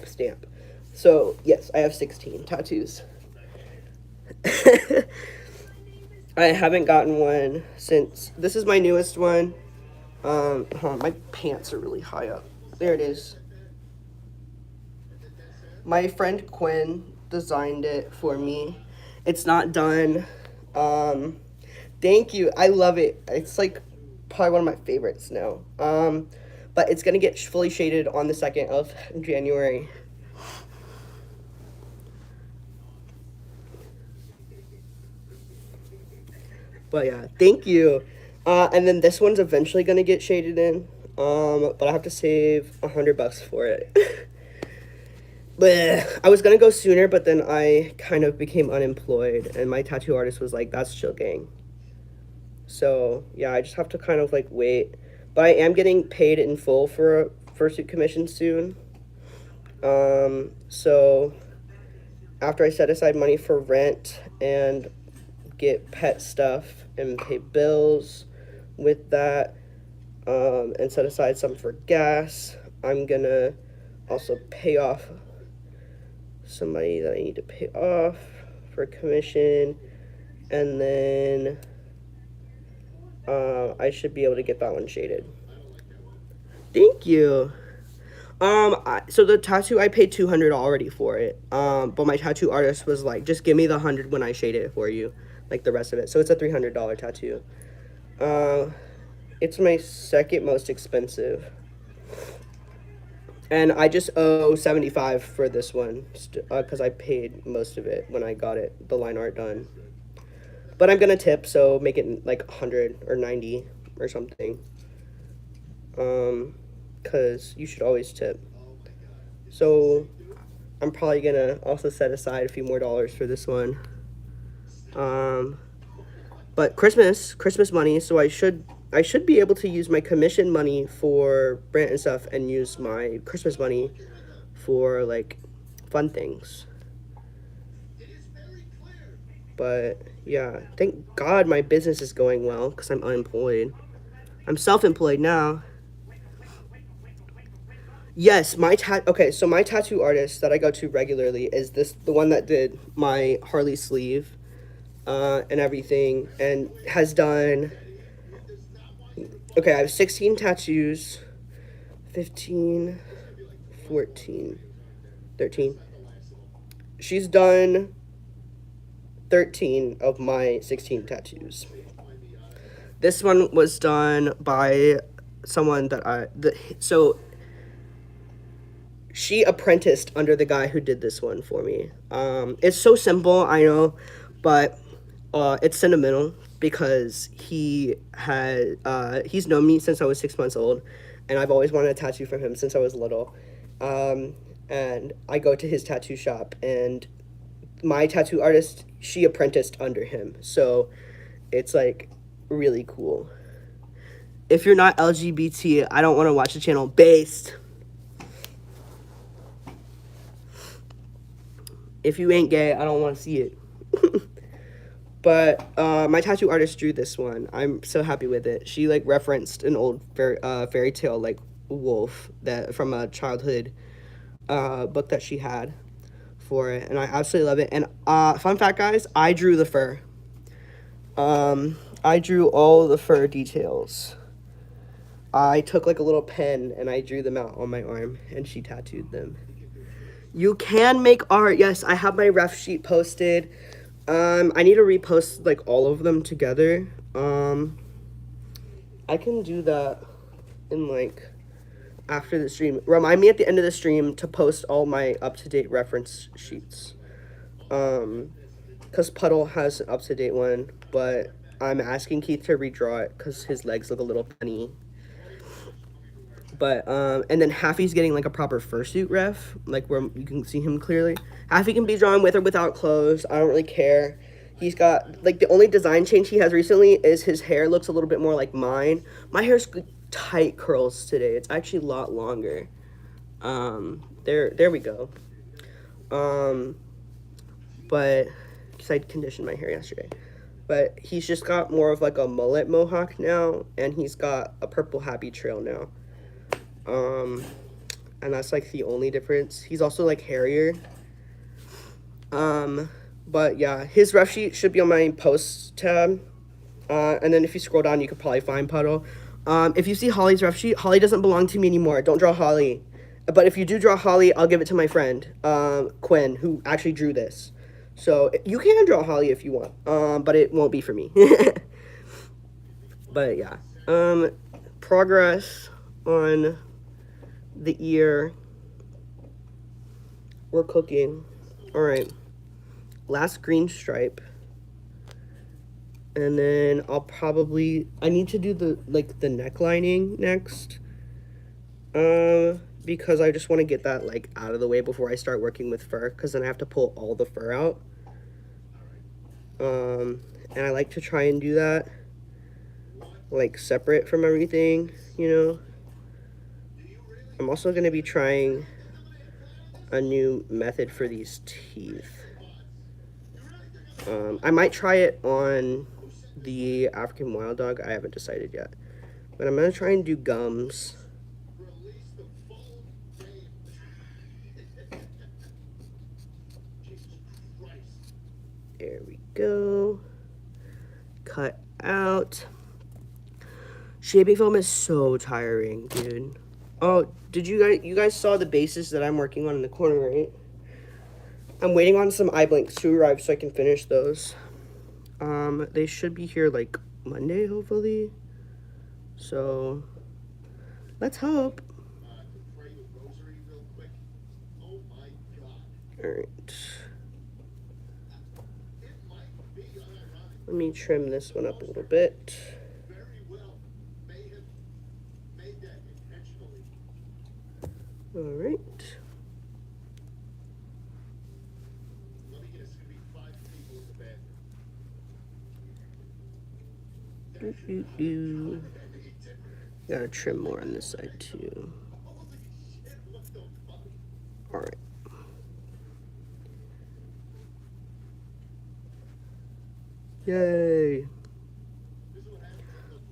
stamp. So yes, I have 16 tattoos. I haven't gotten one since this is my newest one. My pants are really high up. There it is. My friend Quinn designed it for me. It's not done. Thank you. I love it. It's like probably one of my favorites now. But it's gonna get fully shaded on the 2nd of January. But yeah, thank you. And then this one's eventually gonna get shaded in. But I have to save $100 for it. But I was gonna go sooner, but then I kind of became unemployed, and my tattoo artist was like, "That's chill, gang." So yeah, I just have to kind of like wait. But I am getting paid in full for a fursuit commission soon. So after I set aside money for rent and get pet stuff and pay bills with that, and set aside some for gas, I'm gonna also pay off somebody that I need to pay off for commission, and then I should be able to get that one shaded. Thank you. So the tattoo, I paid $200 already for it. But my tattoo artist was like, just give me the 100 when I shade it for you, like the rest of it. So it's a $300 tattoo. It's my second most expensive. And I just owe $75 for this one, because I paid most of it when I got the line art done. But I'm gonna tip, so make it like 100 or 90 or something. Because you should always tip. So I'm probably gonna also set aside a few more dollars for this one. But Christmas money, so I should be able to use my commission money for rent and stuff, and use my Christmas money for like fun things. But yeah, thank God my business is going well, because I'm unemployed. I'm self-employed now. Yes, okay, so my tattoo artist that I go to regularly is the one that did my Harley sleeve, and everything, and has done. Okay, I have 16 tattoos, 15, 14, 13. She's done 13 of my 16 tattoos. This one was done by someone that so she apprenticed under the guy who did this one for me. It's so simple, I know, but it's sentimental because he's known me since I was 6 months old, and I've always wanted a tattoo from him since I was little. And I go to his tattoo shop, and my tattoo artist, she apprenticed under him, so it's like really cool. If you're not LGBT, I don't want to watch the channel. Based. If you ain't gay, I don't want to see it. But my tattoo artist drew this one. I'm so happy with it. She like referenced an old fairy tale like wolf that from a childhood book that she had for it, and I absolutely love it. And fun fact, guys, I drew the fur. I drew all the fur details. I took like a little pen and I drew them out on my arm, and she tattooed them. You can make art. Yes, I have my ref sheet posted. I need to repost like all of them together. I can do that in like after the stream. Remind me at the end of the stream to post all my up-to-date reference sheets. Because Puddle has an up-to-date one, but I'm asking Keith to redraw it because his legs look a little funny. But and then Haffy's getting like a proper fursuit ref, like where you can see him clearly. Haffy can be drawn with or without clothes. I don't really care. He's got like the only design change he has recently is his hair looks a little bit more like mine. My hair's tight curls today. It's actually a lot longer. There we go. But because I conditioned my hair yesterday. But he's just got more of like a mullet mohawk now, and he's got a purple happy trail now. And that's like the only difference. He's also like hairier. But yeah, his ref sheet should be on my post tab. And then if you scroll down, you could probably find Puddle. If you see Holly's ref sheet, Holly doesn't belong to me anymore. Don't draw Holly. But if you do draw Holly, I'll give it to my friend, Quinn, who actually drew this. So you can draw Holly if you want, but it won't be for me. But yeah, progress on the ear. We're cooking. All right, last green stripe, and then I need to do the neck lining next, because I just want to get that like out of the way before I start working with fur, because then I have to pull all the fur out. And I like to try and do that like separate from everything, you know. I'm also going to be trying a new method for these teeth. I might try it on the African wild dog. I haven't decided yet, but I'm going to try and do gums. There we go. Cut out. Shaping foam is so tiring, dude. Oh, did you guys saw the bases that I'm working on in the corner, right? I'm waiting on some eye blinks to arrive so I can finish those. They should be here like Monday, hopefully. So let's hope. All right. Let me trim this one up a little bit. All right. Gotta trim more on this side too. All right. Yay.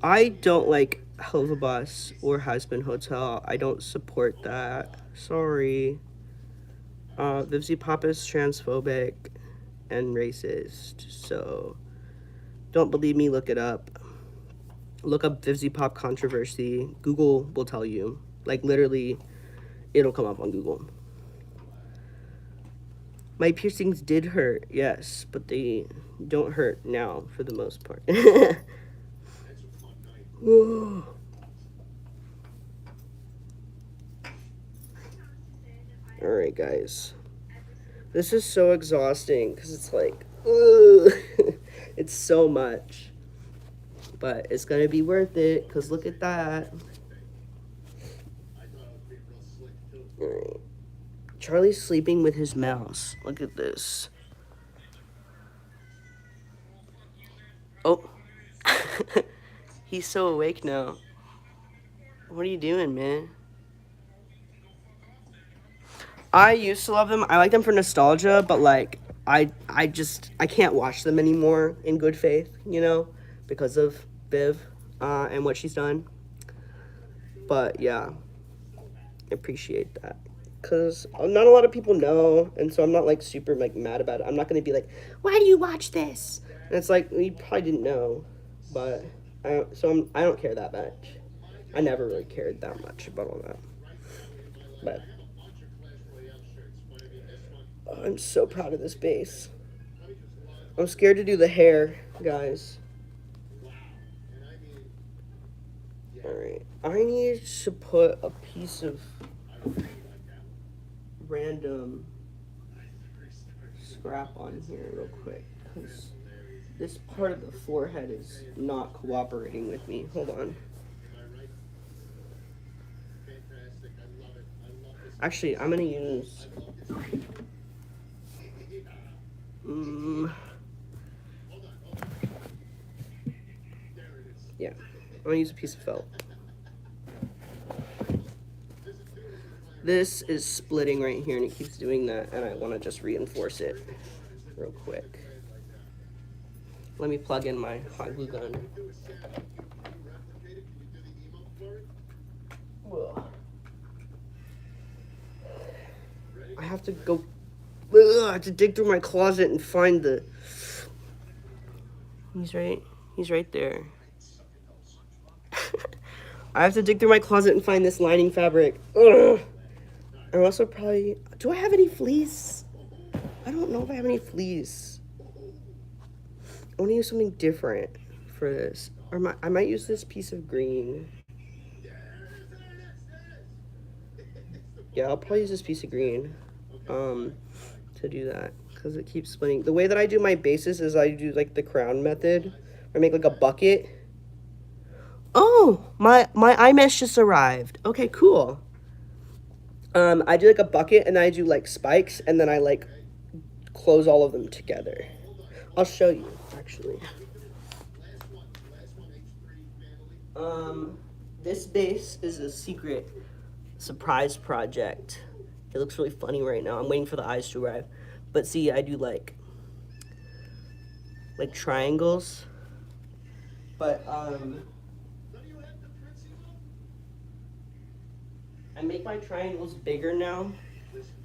I don't like Helva Bus or Husband Hotel. I don't support that. Sorry. Vivzy Pop is transphobic and racist. So don't believe me, look it up. Look up Vivzy Pop controversy. Google will tell you. Like literally, it'll come up on Google. My piercings did hurt, yes, but they don't hurt now for the most part. Whoa. Alright, guys. This is so exhausting because it's like, ugh. It's so much. But it's going to be worth it because look at that. Alright. Charlie's sleeping with his mouse. Look at this. Oh. He's so awake now. What are you doing, man? I used to love them. I like them for nostalgia, but like I can't watch them anymore in good faith, you know, because of Viv and what she's done. But yeah, I appreciate that. Cause not a lot of people know, and so I'm not like super like mad about it. I'm not gonna be like, why do you watch this? And it's like you probably didn't know, but I don't care that much. I never really cared that much about all that. But I'm so proud of this base. I'm scared to do the hair, guys. Alright. I need to put a piece of random scrap on here real quick. Because this part of the forehead is not cooperating with me. Hold on. Actually, I'm going to use... yeah, I'm going to use a piece of felt. This is splitting right here and it keeps doing that, and I want to just reinforce it real quick. Let me plug in my hot glue gun. Whoa. I have to go. I have to dig through my closet and find the. He's right there. I have to dig through my closet and find this lining fabric. Ugh. I'm also probably. Do I have any fleece? I don't know if I have any fleece. I want to use something different for this. Or I might use this piece of green. Yeah, I'll probably use this piece of green to do that because it keeps splitting. The way that I do my bases is I do like the crown method. I make like a bucket. Oh, my eye mesh just arrived. Okay, cool. I do like a bucket and then I do like spikes and then I like close all of them together. I'll show you actually. This base is a secret surprise project. It looks really funny right now. I'm waiting for the eyes to arrive. But see, I do like triangles. But I make my triangles bigger now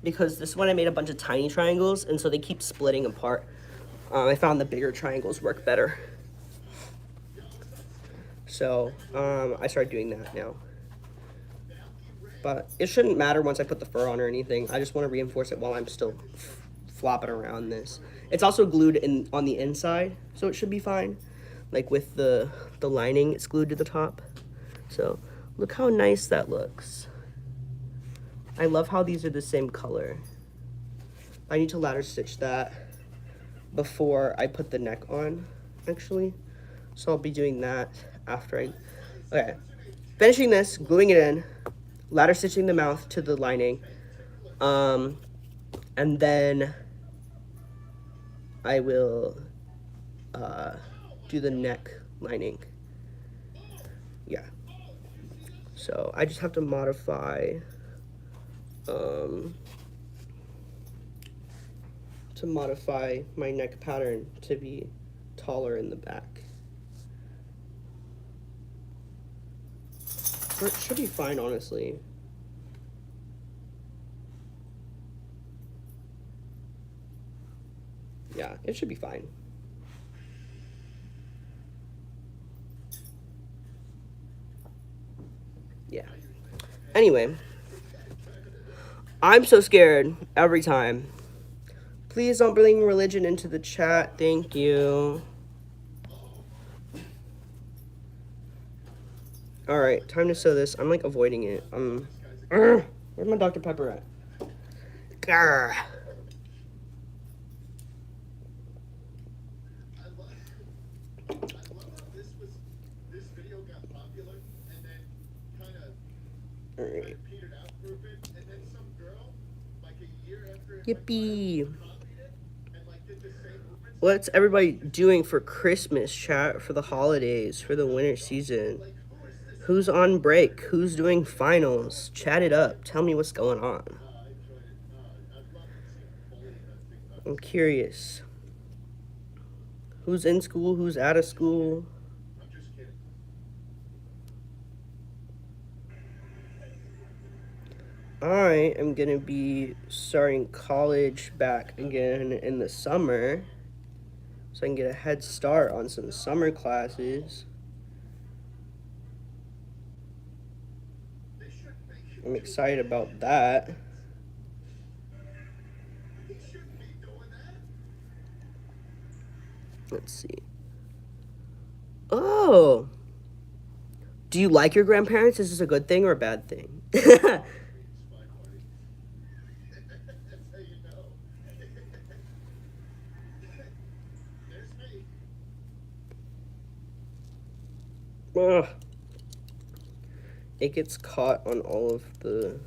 because this one I made a bunch of tiny triangles and so they keep splitting apart. I found the bigger triangles work better. So I started doing that now. But it shouldn't matter once I put the fur on or anything. I just want to reinforce it while I'm still flopping around this. It's also glued on the inside, so it should be fine. Like with the lining, it's glued to the top. So look how nice that looks. I love how these are the same color. I need to ladder stitch that before I put the neck on, actually. So I'll be doing that after I... Okay. Finishing this, gluing it in, ladder stitching the mouth to the lining, and then I will do the neck lining. Yeah. So I just have to modify my neck pattern to be taller in the back. It should be fine, honestly. Yeah, it should be fine. Yeah. Anyway, I'm so scared every time. Please don't bring religion into the chat. Thank you. Alright, time to sew this. I'm like avoiding it. Where's my Dr. Pepper at? Grr. I love how this video got popular and then kind of Alright. petered out for a bit, and then some girl like a year after it Yippee. copied it and like did the same movements. What's everybody doing for Christmas, chat? For the holidays, for the winter season? Like who is this? Who's on break? Who's doing finals? Chat it up. Tell me what's going on. I enjoyed it. I'd love to see Foley on TikTok. I'm curious. Who's in school? Who's out of school? I'm just kidding. I am gonna be starting college back again in the summer, so I can get a head start on some summer classes. They shouldn't make you I'm do excited about that. He shouldn't be doing that. Let's see. Oh, do you like your grandparents? Is this a good thing or a bad thing? It's fine, buddy. That's how you know. There's me. Ugh. It gets caught on all of the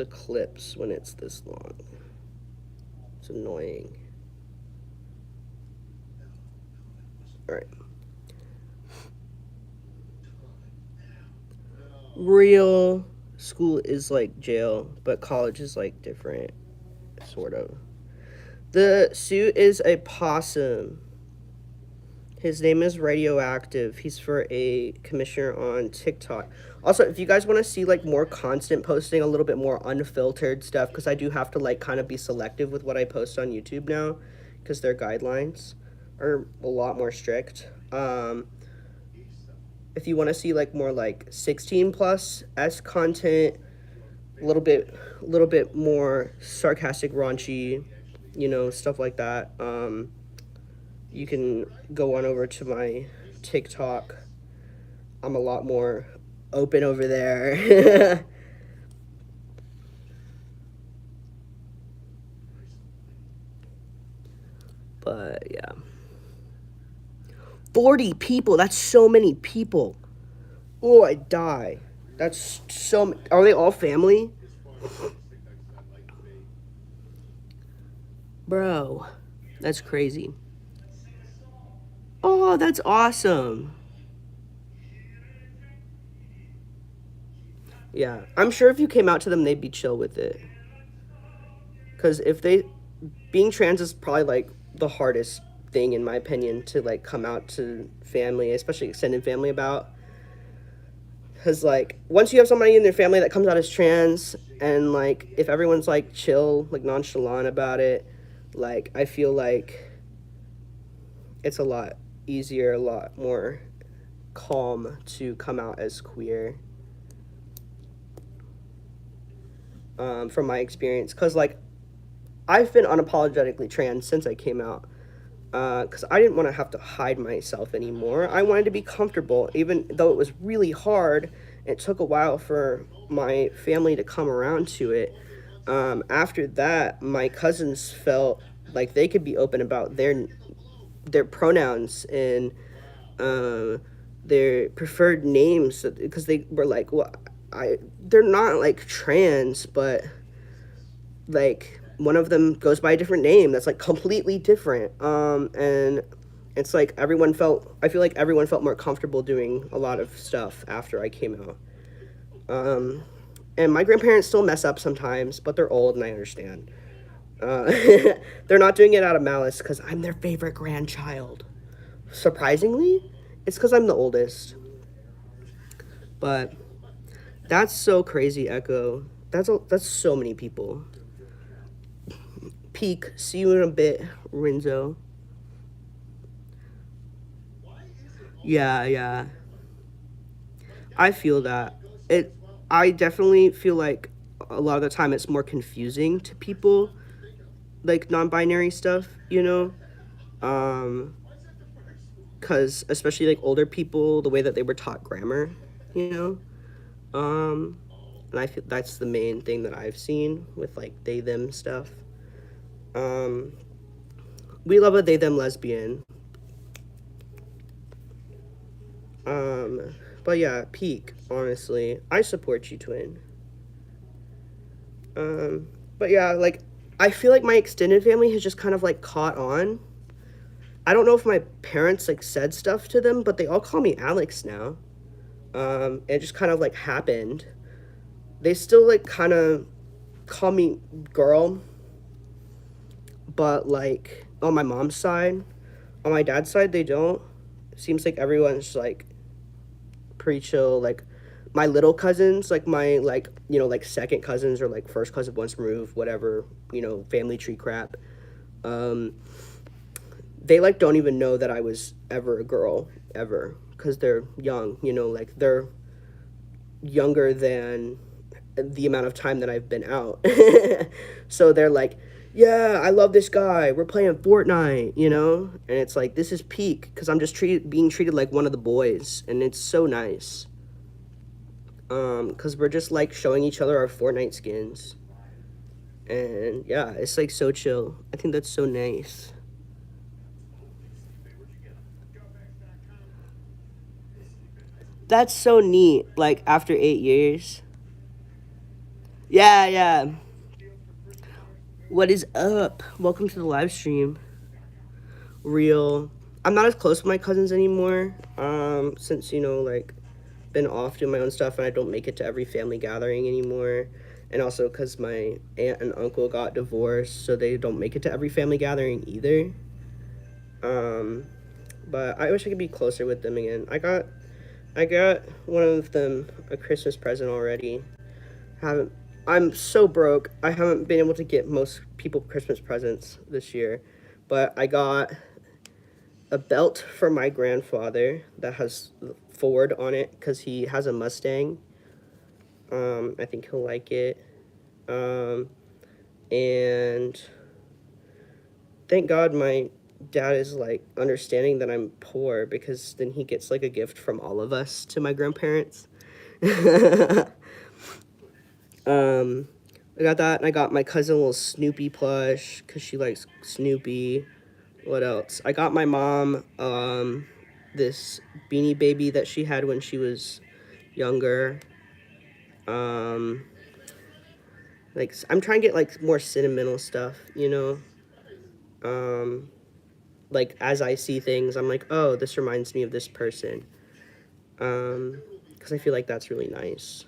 clips when it's this long. It's annoying. All right. Real school is like jail, but college is like different, sort of. The suit is a possum. His name is Radioactive. He's for a commissioner on TikTok. Also, if you guys want to see like more constant posting, a little bit more unfiltered stuff, because I do have to like kind of be selective with what I post on YouTube now, because their guidelines are a lot more strict. If you want to see like more like 16 plus S content, a little bit more sarcastic, raunchy, stuff like that. You can go on over to my TikTok. I'm a lot more open over there. But yeah. 40 people. That's so many people. Oh, I die. That's so. Are they all family? Bro, that's crazy. Oh, that's awesome. Yeah, I'm sure if you came out to them, they'd be chill with it. Because being trans is probably like the hardest thing in my opinion to like come out to family, especially extended family about. Because like once you have somebody in their family that comes out as trans, and like if everyone's like chill, like nonchalant about it, like I feel like it's a lot easier, a lot more calm to come out as queer. From my experience, because like I've been unapologetically trans since I came out, because I didn't want to have to hide myself anymore. I wanted to be comfortable, even though it was really hard. It took a while for my family to come around to it. After that, my cousins felt like they could be open about their pronouns and their preferred names, because they were like, well, they're not like trans, but like one of them goes by a different name that's like completely different. And it's like I feel like everyone felt more comfortable doing a lot of stuff after I came out. And my grandparents still mess up sometimes, but they're old and I understand. They're not doing it out of malice because I'm their favorite grandchild. Surprisingly, it's because I'm the oldest. But that's so crazy, Echo. That's so many people. Peak. See you in a bit, Renzo. Why is it always Yeah, the same yeah. family? Like I every feel time that. I go somewhere It. as well, I definitely feel like a lot of the time it's more confusing that's to the first people, one you think of. like non-binary stuff. Why is that the first one? Cause especially like older people, the way that they were taught grammar. You know. Um, Oh, and I feel that's the main thing that I've seen with like they them stuff. Um, we love a they them lesbian. Um, but yeah, peak. Honestly, I support you, twin. Um, but yeah, like I feel like my extended family has just kind of like caught on. I don't know if my parents like said stuff to them, but they all call me Alex now. It just kind of like happened. They still like kind of call me girl, but like on my mom's side, on my dad's side they don't. Seems like everyone's like pretty chill. Like my little cousins, like my like like second cousins or like first cousin once removed, whatever family tree crap. Um, they like don't even know that I was ever a girl ever because they're young. Like they're younger than the amount of time that I've been out. So they're like, yeah, I love this guy. We're playing Fortnite, And it's like, this is peak because I'm just being treated like one of the boys. And it's so nice. Because we're just like showing each other our Fortnite skins. And yeah, it's like so chill. I think that's so nice. That's so neat. Like after 8 years. Yeah, yeah. What is up? Welcome to the live stream. Real. I'm not as close with my cousins anymore. Since like been off doing my own stuff and I don't make it to every family gathering anymore. And also because my aunt and uncle got divorced, so they don't make it to every family gathering either. Um, but I wish I could be closer with them again. I got one of them a Christmas present already. Haven't I'm so broke. I haven't been able to get most people Christmas presents this year, but I got a belt for my grandfather that has Ford on it because he has a Mustang. I think he'll like it. Um, and thank God my dad is like understanding that I'm poor because then he gets like a gift from all of us to my grandparents. um, I got that, and I got my cousin a little Snoopy plush because she likes Snoopy. What else? I got my mom this Beanie Baby that she had when she was younger. Um, like I'm trying to get like more sentimental stuff, Um, like as I see things, I'm like, oh, this reminds me of this person. Because I feel like that's really nice.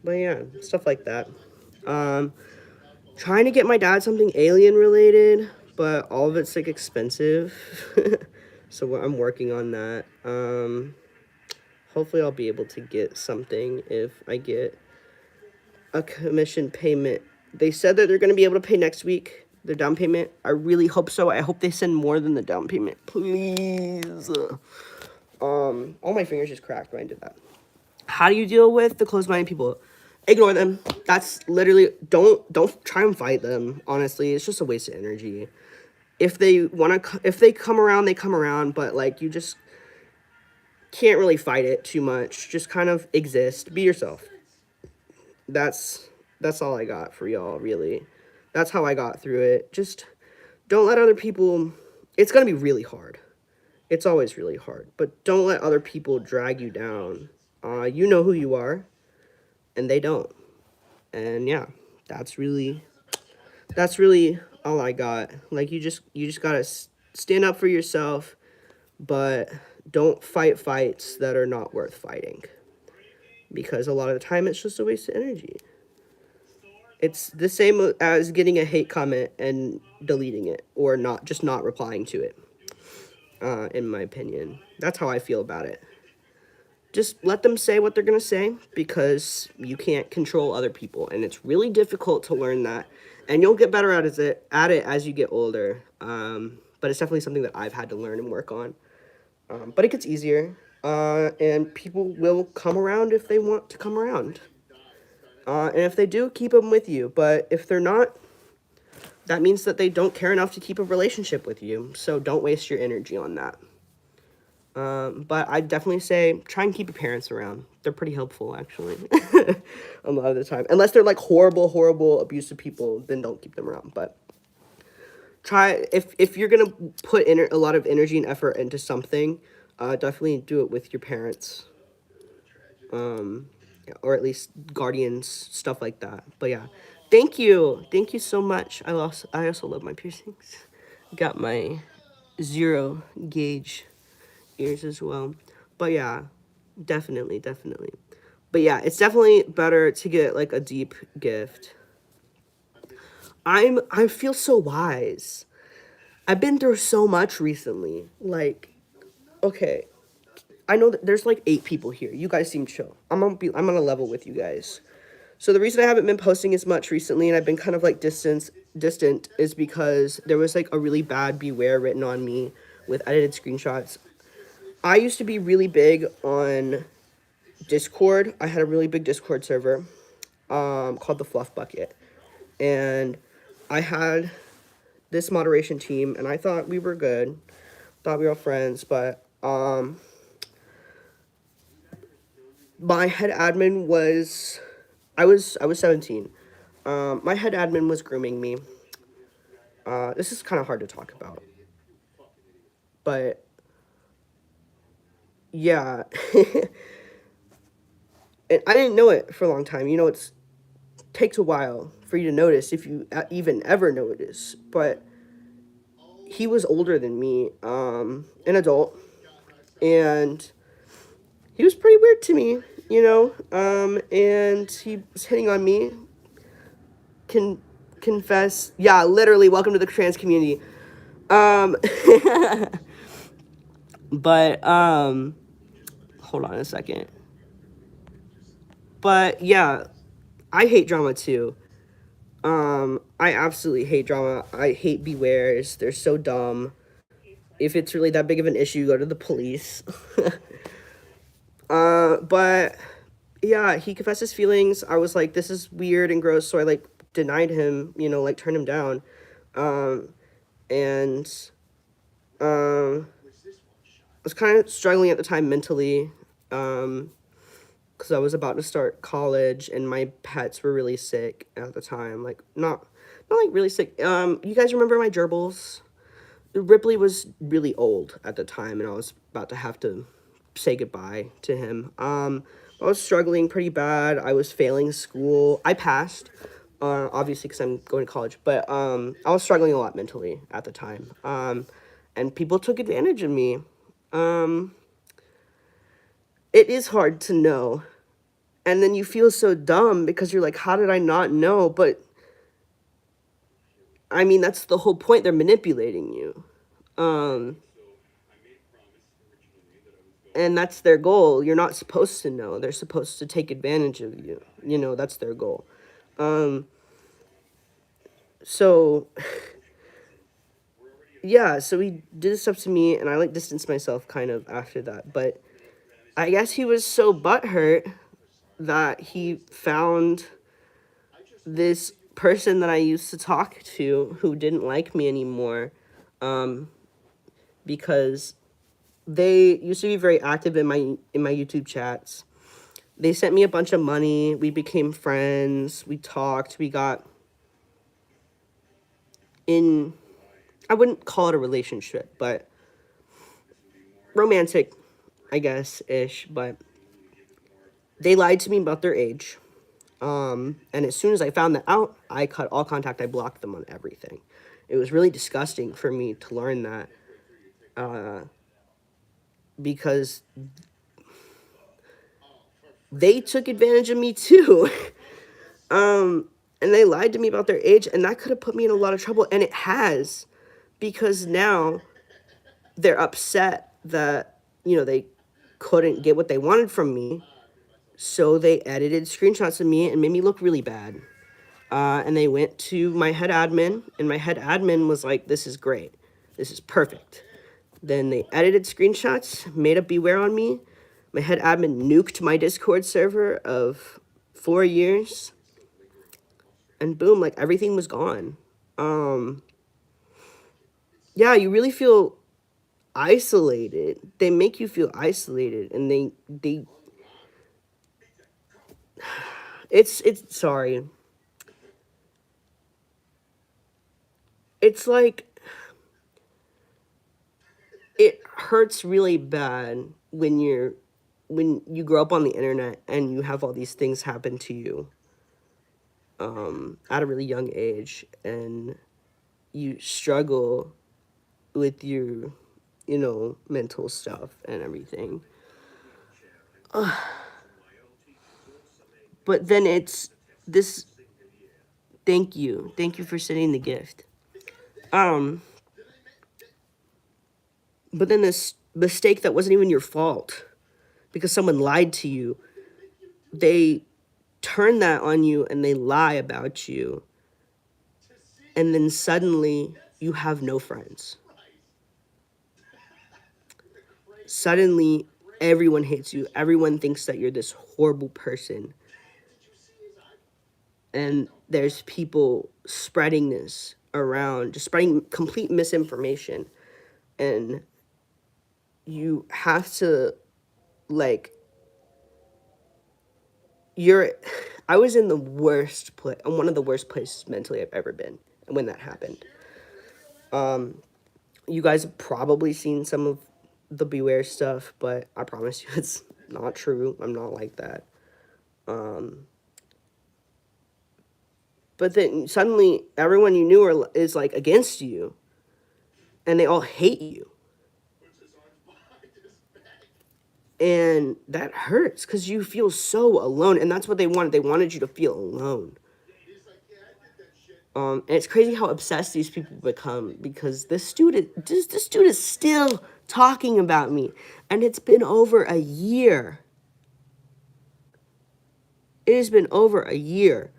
But yeah, stuff like that. Um, trying to get my dad something alien related, but all of it's like expensive. So I'm working on that. Hopefully I'll be able to get something if I get a commission payment. They said that they're going to be able to pay next week, their down payment. I really hope so. I hope they send more than the down payment. Please. All my fingers just cracked when I did that. How do you deal with the closed-minded people? Ignore them. That's literally don't try and fight them. Honestly, it's just a waste of energy. If they come around, they come around, but like you just can't really fight it too much. Just kind of exist. Be yourself. That's that's all I got for y'all, really. That's how I got through it. Just don't let other people. It's gonna be really hard. It's always really hard, but don't let other people drag you down. You know who you are, and they don't. And yeah, that's really that's really all I got. Like you just gotta stand up for yourself, but don't fight fights that are not worth fighting. Because a lot of the time it's just a waste of energy. It's the same as getting a hate comment and deleting it or not replying to it. In my opinion, that's how I feel about it. just let them say what they're going to say, because you can't control other people, and it's really difficult to learn that, and you'll get better at it as you get older. But it's definitely something that I've had to learn and work on. But it gets easier, and people will come around if they want to come around. And if they do, keep them with you. But if they're not, that means that they don't care enough to keep a relationship with you. So don't waste your energy on that. But I definitely say try and keep your parents around. They're pretty helpful, actually, a lot of the time. Unless they're like horrible, horrible, abusive people, then don't keep them around. But try, if you're gonna put a lot of energy and effort into something, definitely do it with your parents, or at least guardians, stuff like that. But yeah, thank you so much. I also love my piercings. Got my zero gauge ears as well. But yeah, definitely. But yeah, it's definitely better to get like a deep gift. I feel so wise. I've been through so much recently. Like, okay, I know that there's like 8 people here. You guys seem chill. I'm on a level with you guys. So the reason I haven't been posting as much recently, and I've been kind of like distant, is because there was like a really bad beware written on me with edited screenshots. I used to be really big on Discord. I had a really big Discord server, called the Fluff Bucket, and I had this moderation team, and I thought we were good, thought we were all friends, but my head admin was, I was 17. My head admin was grooming me. This is kind of hard to talk about, but yeah, and I didn't know it for a long time. It's takes a while for you to notice, if you even ever notice. But he was older than me, an adult, and he was pretty weird to me, and he was hitting on me. Can confess, yeah, literally, welcome to the trans community. Um, but hold on a second. But yeah, I hate drama too. I absolutely hate drama. I hate bewares. They're so dumb. If it's really that big of an issue, go to the police. But yeah, he confessed his feelings. I was like, this is weird and gross, so I like denied him, like turned him down. And I was kind of struggling at the time mentally, because I was about to start college and my pets were really sick at the time. Like, not like really sick. You guys remember my gerbils? Ripley was really old at the time, and I was about to have to say goodbye to him. I was struggling pretty bad. I was failing school. I passed, obviously, because I'm going to college, but I was struggling a lot mentally at the time. And people took advantage of me. It is hard to know. And then you feel so dumb because you're like, how did I not know? But I mean, that's the whole point. They're manipulating you. And that's their goal. You're not supposed to know. They're supposed to take advantage of you. That's their goal. So yeah, so he did stuff to me, and I like distanced myself kind of after that. But I guess he was so butthurt that he found this person that I used to talk to who didn't like me anymore, because they used to be very active in my YouTube chats. They sent me a bunch of money. We became friends. We talked. We got in, I wouldn't call it a relationship, but romantic, I guess, ish. But they lied to me about their age. And as soon as I found that out, I cut all contact. I blocked them on everything. It was really disgusting for me to learn that, because they took advantage of me too. And they lied to me about their age, and that could have put me in a lot of trouble, and it has, because now they're upset that, they couldn't get what they wanted from me, so they edited screenshots of me and made me look really bad. And they went to my head admin, and my head admin was like, "This is great. This is perfect." Then they edited screenshots, made a beware on me. My head admin nuked my Discord server of 4 years, and boom, like everything was gone. Yeah, you really feel isolated. They make you feel isolated, and they it's sorry. It's like it hurts really bad when you grow up on the internet and you have all these things happen to you at a really young age, and you struggle with your mental stuff and everything. But then it's this. Thank you for sending the gift. um but then this mistake that wasn't even your fault because someone lied to you, they turn that on you and they lie about you, and then suddenly you have no friends. Suddenly everyone hates you, everyone thinks that you're this horrible person, and there's people spreading this around, just spreading complete misinformation, and you have to, like, you're I was in the worst place, one of the worst places mentally I've ever been when that happened. You guys have probably seen some of the beware stuff, but I promise you it's not true. I'm not like that. But then suddenly everyone you knew is like against you, and they all hate you, and that hurts because you feel so alone, and that's what they wanted. They wanted you to feel alone. And it's crazy how obsessed these people become, because this dude is still talking about me, and it's been over a year. It has been over a year.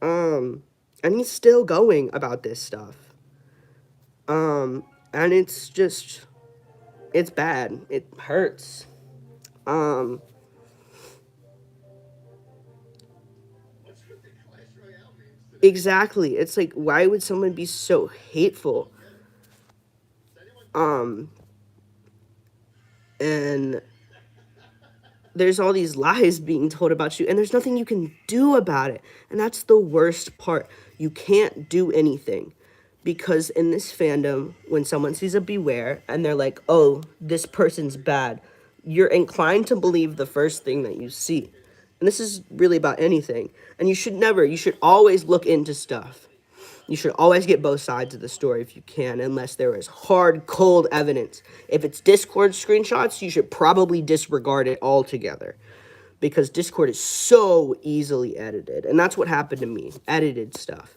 And he's still going about this stuff. And it's bad. It hurts. Um, exactly. It's like, why would someone be so hateful? And there's all these lies being told about you, and there's nothing you can do about it. And that's the worst part. You can't do anything. Because in this fandom, when someone sees a beware and they're like, "Oh, this person's bad," you're inclined to believe the first thing that you see. And this is really about anything. And you should always look into stuff. You should always get both sides of the story if you can, unless there is hard, cold evidence. If it's Discord screenshots, you should probably disregard it altogether, because Discord is so easily edited. And that's what happened to me, edited stuff.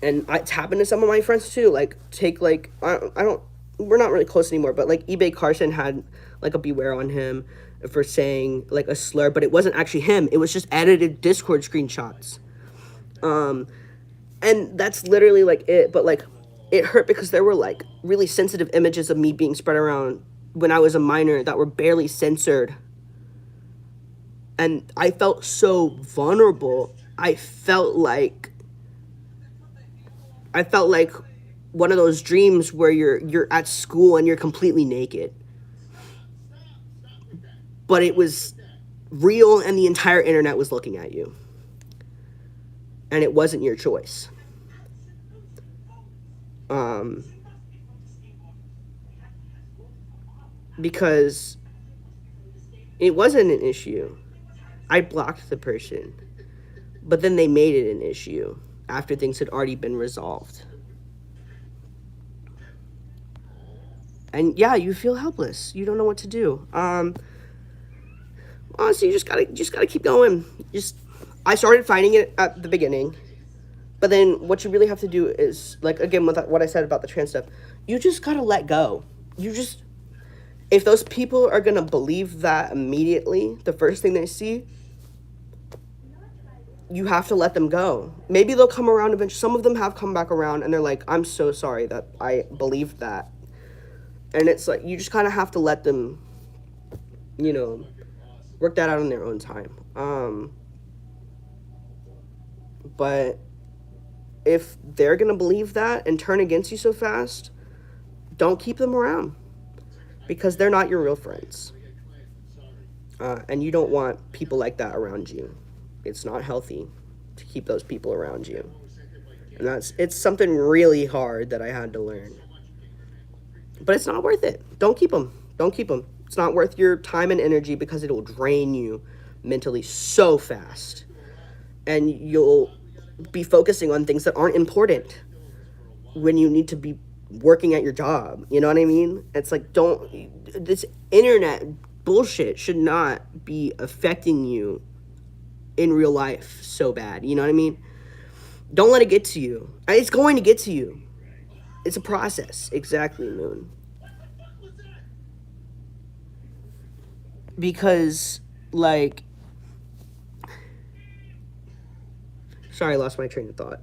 And it's happened to some of my friends too. Like, take, like, I don't, we're not really close anymore, but like eBay Carson had like a beware on him for saying like a slur, but it wasn't actually him. It was just edited Discord screenshots. And that's literally like it. But like, it hurt because there were like really sensitive images of me being spread around when I was a minor that were barely censored. And I felt so vulnerable. I felt like one of those dreams where you're at school and you're completely naked. But it was real, and the entire internet was looking at you. And it wasn't your choice. Because it wasn't an issue. I blocked the person. But then they made it an issue after things had already been resolved. And yeah, you feel helpless. You don't know what to do. Honestly, you just gotta keep going. I started fighting it at the beginning, but then what you really have to do is, like, again, with what I said about the trans stuff, you just gotta let go. if those people are going to believe that immediately, the first thing they see, you have to let them go. Maybe they'll come around eventually. Some of them have come back around and they're like, I'm so sorry that I believed that. And it's like, you just kind of have to let them, you know, work that out in their own time. But if they're going to believe that and turn against you so fast, don't keep them around because they're not your real friends. And you don't want people like that around you. It's not healthy to keep those people around you. And it's something really hard that I had to learn. But it's not worth it. Don't keep them. Don't keep them. It's not worth your time and energy because it will drain you mentally so fast. And you'll be focusing on things that aren't important when you need to be working at your job. You know what I mean? It's like, this internet bullshit should not be affecting you in real life so bad. You know what I mean? Don't let it get to you. It's going to get to you. It's a process. Exactly, Moon. Because, like... Sorry, I lost my train of thought.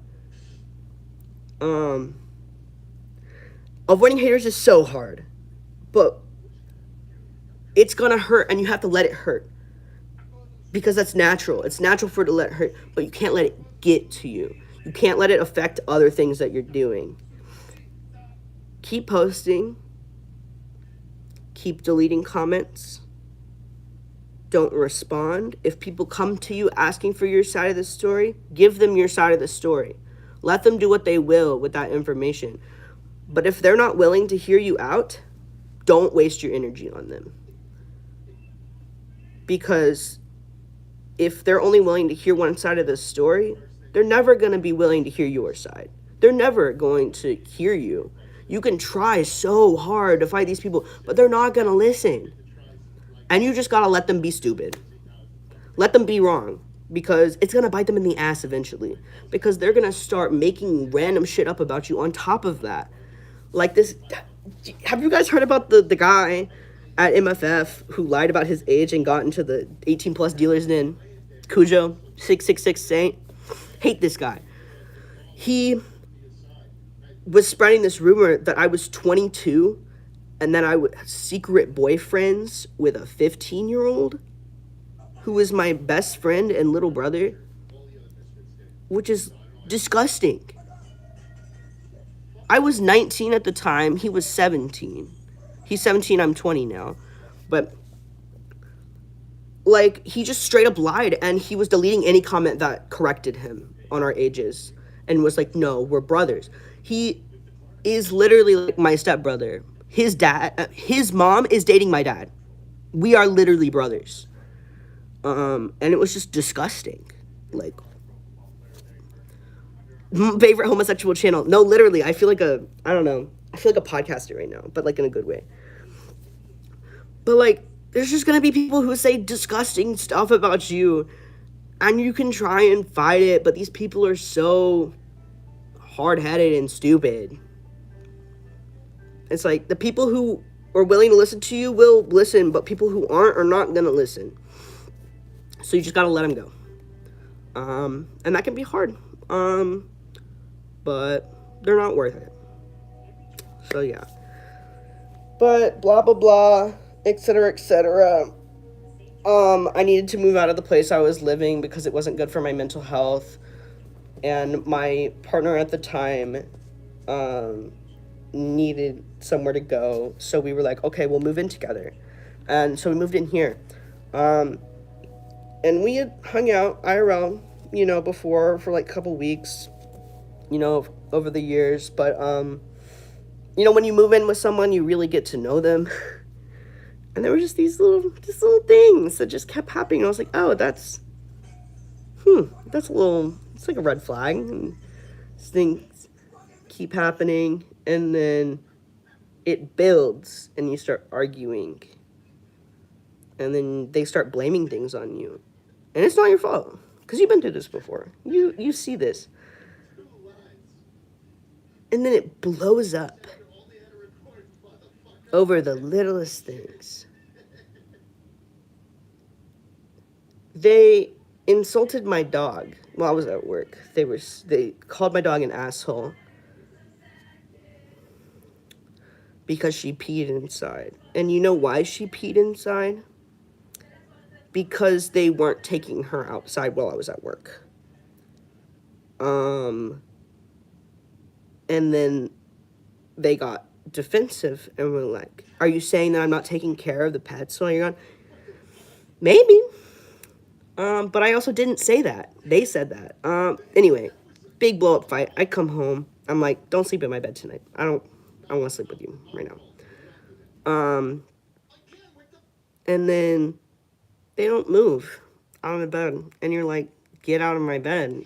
Avoiding haters is so hard. But it's gonna hurt, and you have to let it hurt. Because that's natural. It's natural for it to let it hurt, but you can't let it get to you. You can't let it affect other things that you're doing. Keep posting. Keep deleting comments. Don't respond. If people come to you asking for your side of the story, give them your side of the story. Let them do what they will with that information. But if they're not willing to hear you out, don't waste your energy on them. Because if they're only willing to hear one side of the story, they're never going to be willing to hear your side. They're never going to hear you. You can try so hard to fight these people, but they're not going to listen. And you just got to let them be stupid. Let them be wrong. Because it's going to bite them in the ass eventually. Because they're going to start making random shit up about you on top of that. Like this... Have you guys heard about the guy at MFF who lied about his age and got into the 18 plus dealers in Cujo? 666 Saint? Hate this guy. He was spreading this rumor that I was 22 and then I would secret boyfriends with a 15-year-old who was my best friend and little brother, which is disgusting. I was 19 at the time. He was 17. He's 17. I'm 20 now. But, like, he just straight up lied, and he was deleting any comment that corrected him on our ages and was like, no, we're brothers. He is literally like my stepbrother. His dad, his mom is dating my dad. We are literally brothers. And it was just disgusting. Like, favorite homosexual channel. No, literally, I feel like I feel like a podcaster right now, but like in a good way. But like, there's just gonna be people who say disgusting stuff about you, and you can try and fight it, but these people are so hard-headed and stupid. It's like, the people who are willing to listen to you will listen, but people who aren't are not gonna listen. So you just gotta let them go. And that can be hard. But they're not worth it. So yeah. But blah blah blah, etc. etc. I needed to move out of the place I was living because it wasn't good for my mental health. And my partner at the time needed somewhere to go. So we were like, okay, we'll move in together. And so we moved in here. And we had hung out IRL, before for like a couple weeks, over the years. But, when you move in with someone, you really get to know them. And there were just these little things that just kept happening. And I was like, oh, it's like a red flag. And things keep happening. And then it builds and you start arguing. And then they start blaming things on you. And it's not your fault. Because you've been through this before. You see this. And then it blows up. over the littlest things. They insulted my dog while I was at work. They called my dog an asshole because she peed inside. And you know why she peed inside? Because they weren't taking her outside while I was at work. And then they got defensive and were like, "Are you saying that I'm not taking care of the pets while you're gone?" Maybe. But I also didn't say that. They said that. Anyway, big blow up fight. I come home. I'm like, "Don't sleep in my bed tonight. I don't want to sleep with you right now." And then they don't move out of the bed, and you're like, "Get out of my bed."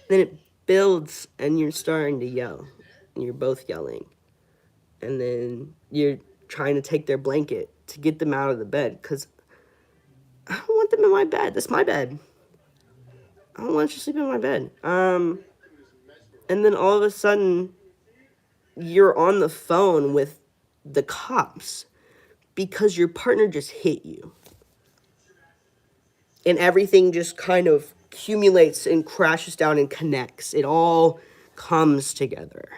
Then it builds, and you're starting to yell, and you're both yelling, and then you're trying to take their blanket to get them out of the bed because I don't want them in my bed. That's my bed. I don't want you to sleep in my bed. And then all of a sudden, you're on the phone with the cops because your partner just hit you. And everything just kind of accumulates and crashes down and connects. It all comes together.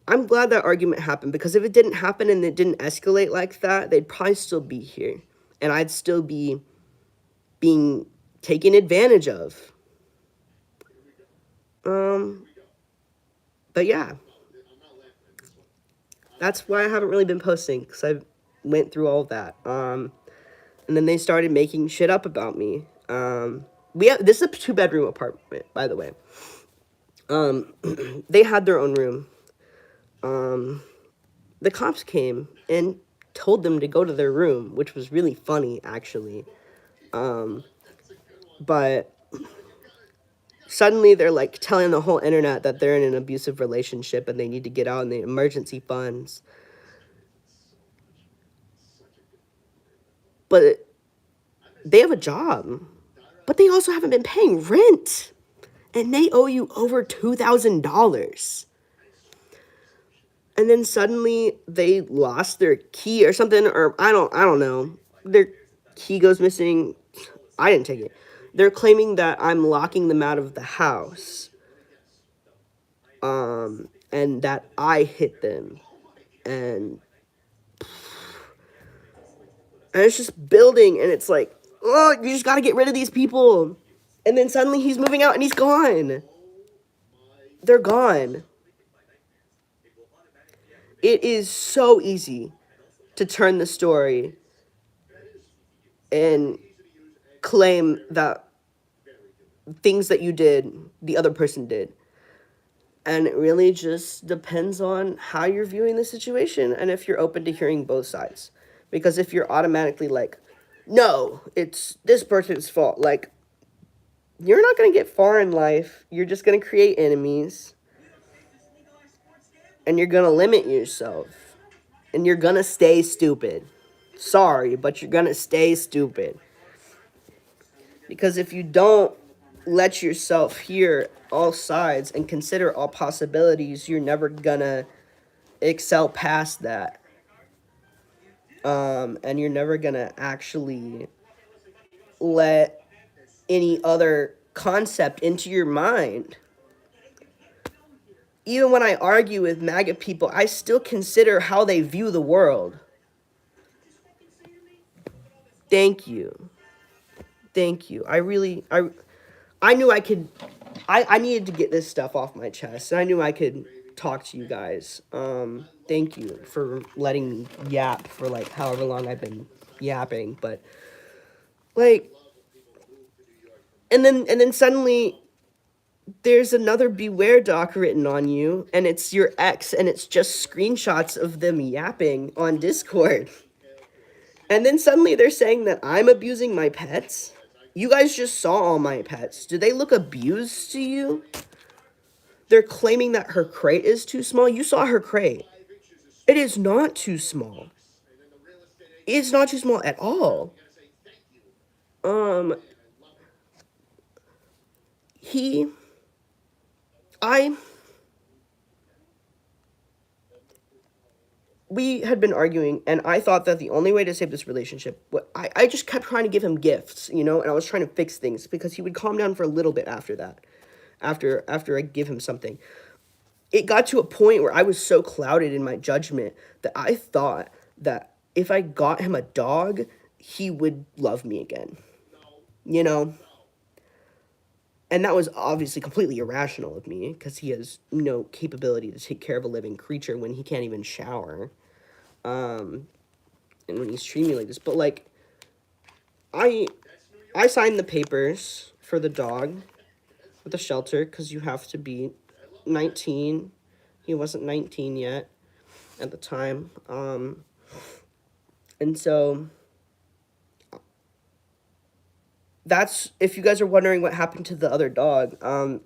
I'm glad that argument happened because if it didn't happen and it didn't escalate like that, they'd probably still be here. And I'd still be being taken advantage of. But yeah, that's why I haven't really been posting because I went through all of that. And then they started making shit up about me. This is a 2-bedroom apartment, by the way. They had their own room. The cops came and told them to go to their room, which was really funny, actually. But suddenly they're like telling the whole internet that they're in an abusive relationship and they need to get out and the emergency funds. But they have a job. But they also haven't been paying rent. And they owe you over $2,000. And then suddenly they lost their key or something, or I don't know. Their key goes missing. I didn't take it. They're claiming that I'm locking them out of the house. And that I hit them. And it's just building, and it's like, oh, you just gotta get rid of these people. And then suddenly he's moving out and he's gone. They're gone. It is so easy to turn the story and claim that things that you did, the other person did. And it really just depends on how you're viewing the situation and if you're open to hearing both sides. Because if you're automatically like, no, it's this person's fault, like, you're not going to get far in life. You're just going to create enemies. And you're going to limit yourself. And you're going to stay stupid. Sorry, but you're going to stay stupid. Because if you don't let yourself hear all sides and consider all possibilities, you're never going to excel past that. And you're never going to actually let any other concept into your mind. Even when I argue with MAGA people, I still consider how they view the world. Thank you. Thank you. I knew I could, I needed to get this stuff off my chest. And I knew I could talk to you guys. Thank you for letting me yap for like however long I've been yapping. But like, and then suddenly there's another beware doc written on you, and it's your ex, and it's just screenshots of them yapping on Discord. And then suddenly they're saying that I'm abusing my pets. You guys just saw all my pets. Do they look abused to you? They're claiming that her crate is too small. You saw her crate. It is not too small. It's not too small at all. I we had been arguing, and I thought that the only way to save this relationship, I just kept trying to give him gifts, you know, and I was trying to fix things because he would calm down for a little bit after that, after I give him something. It got to a point where I was so clouded in my judgment that I thought that if I got him a dog, he would love me again, you know? And that was obviously completely irrational of me because he has no capability to take care of a living creature when he can't even shower. And when he's treating me like this, but like, I I signed the papers for the dog with the shelter because you have to be 19. He wasn't 19 yet at the time. And so that's, if you guys are wondering what happened to the other dog, I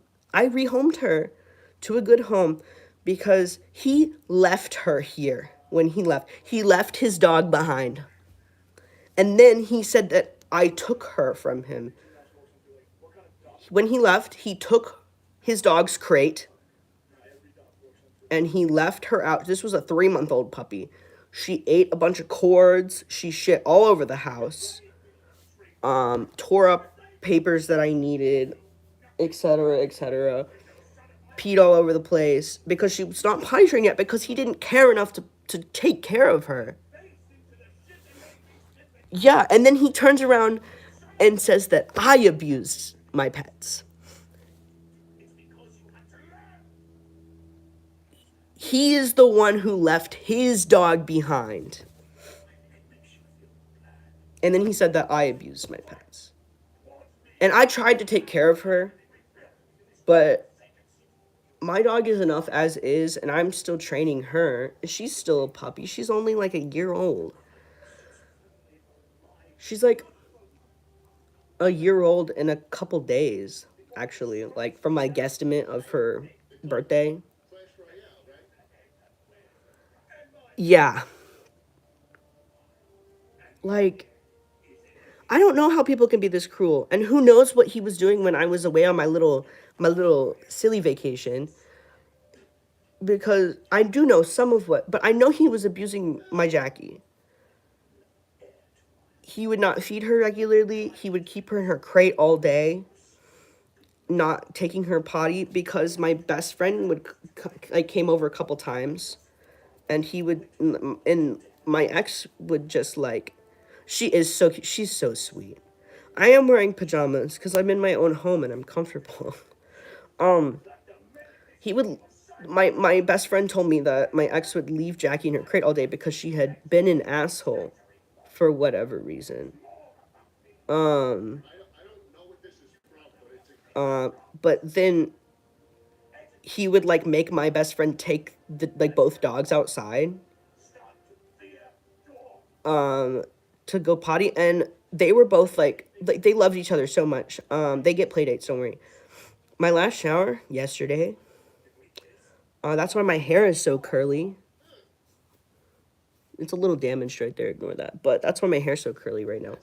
rehomed her to a good home because he left her here when he left. He left his dog behind. And then he said that I took her from him. When he left, he took his dog's crate and he left her out. This was a 3-month-old puppy. She ate a bunch of cords. She shit all over the house. Tore up papers that I needed, etc., etc. Peed all over the place because she was not potty trained yet because he didn't care enough to take care of her. Yeah, and then he turns around and says that I abused my pets. He is the one who left his dog behind. And then he said that I abused my pets. And I tried to take care of her, but my dog is enough as is, and I'm still training her. She's still a puppy. She's only like a year old. She's like a year old in a couple days, actually, like from my guesstimate of her birthday. Yeah. Like, I don't know how people can be this cruel. And who knows what he was doing when I was away on my little silly vacation. Because I do know some of what, but I know he was abusing my Jackie. He would not feed her regularly. He would keep her in her crate all day, not taking her potty because my best friend would like came over a couple times, and he would, and my ex would just like, she is so cute. She's so sweet. I am wearing pajamas because I'm in my own home and I'm comfortable. He would, my best friend told me that my ex would leave Jackie in her crate all day because she had been an asshole for whatever reason. Um, but then he would like make my best friend take like both dogs outside to go potty, and they were both like they loved each other so much. They get play dates, don't worry. My last shower yesterday, that's why my hair is so curly. It's a little damaged right there, ignore that, but that's why my hair's so curly right now.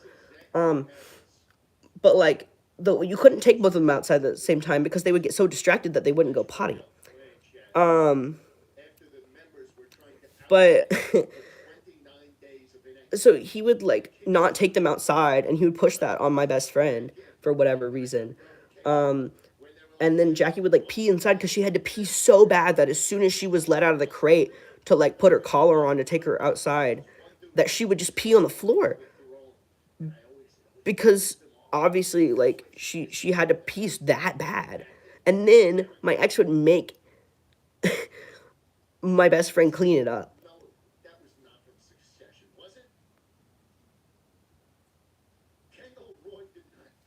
But like, you couldn't take both of them outside at the same time because they would get so distracted that they wouldn't go potty. But so he would like not take them outside, and he would push that on my best friend for whatever reason. And then Jackie would like pee inside because she had to pee so bad that as soon as she was let out of the crate to like put her collar on to take her outside, that she would just pee on the floor because obviously like she had to pee that bad. And then my ex would make my best friend clean it up.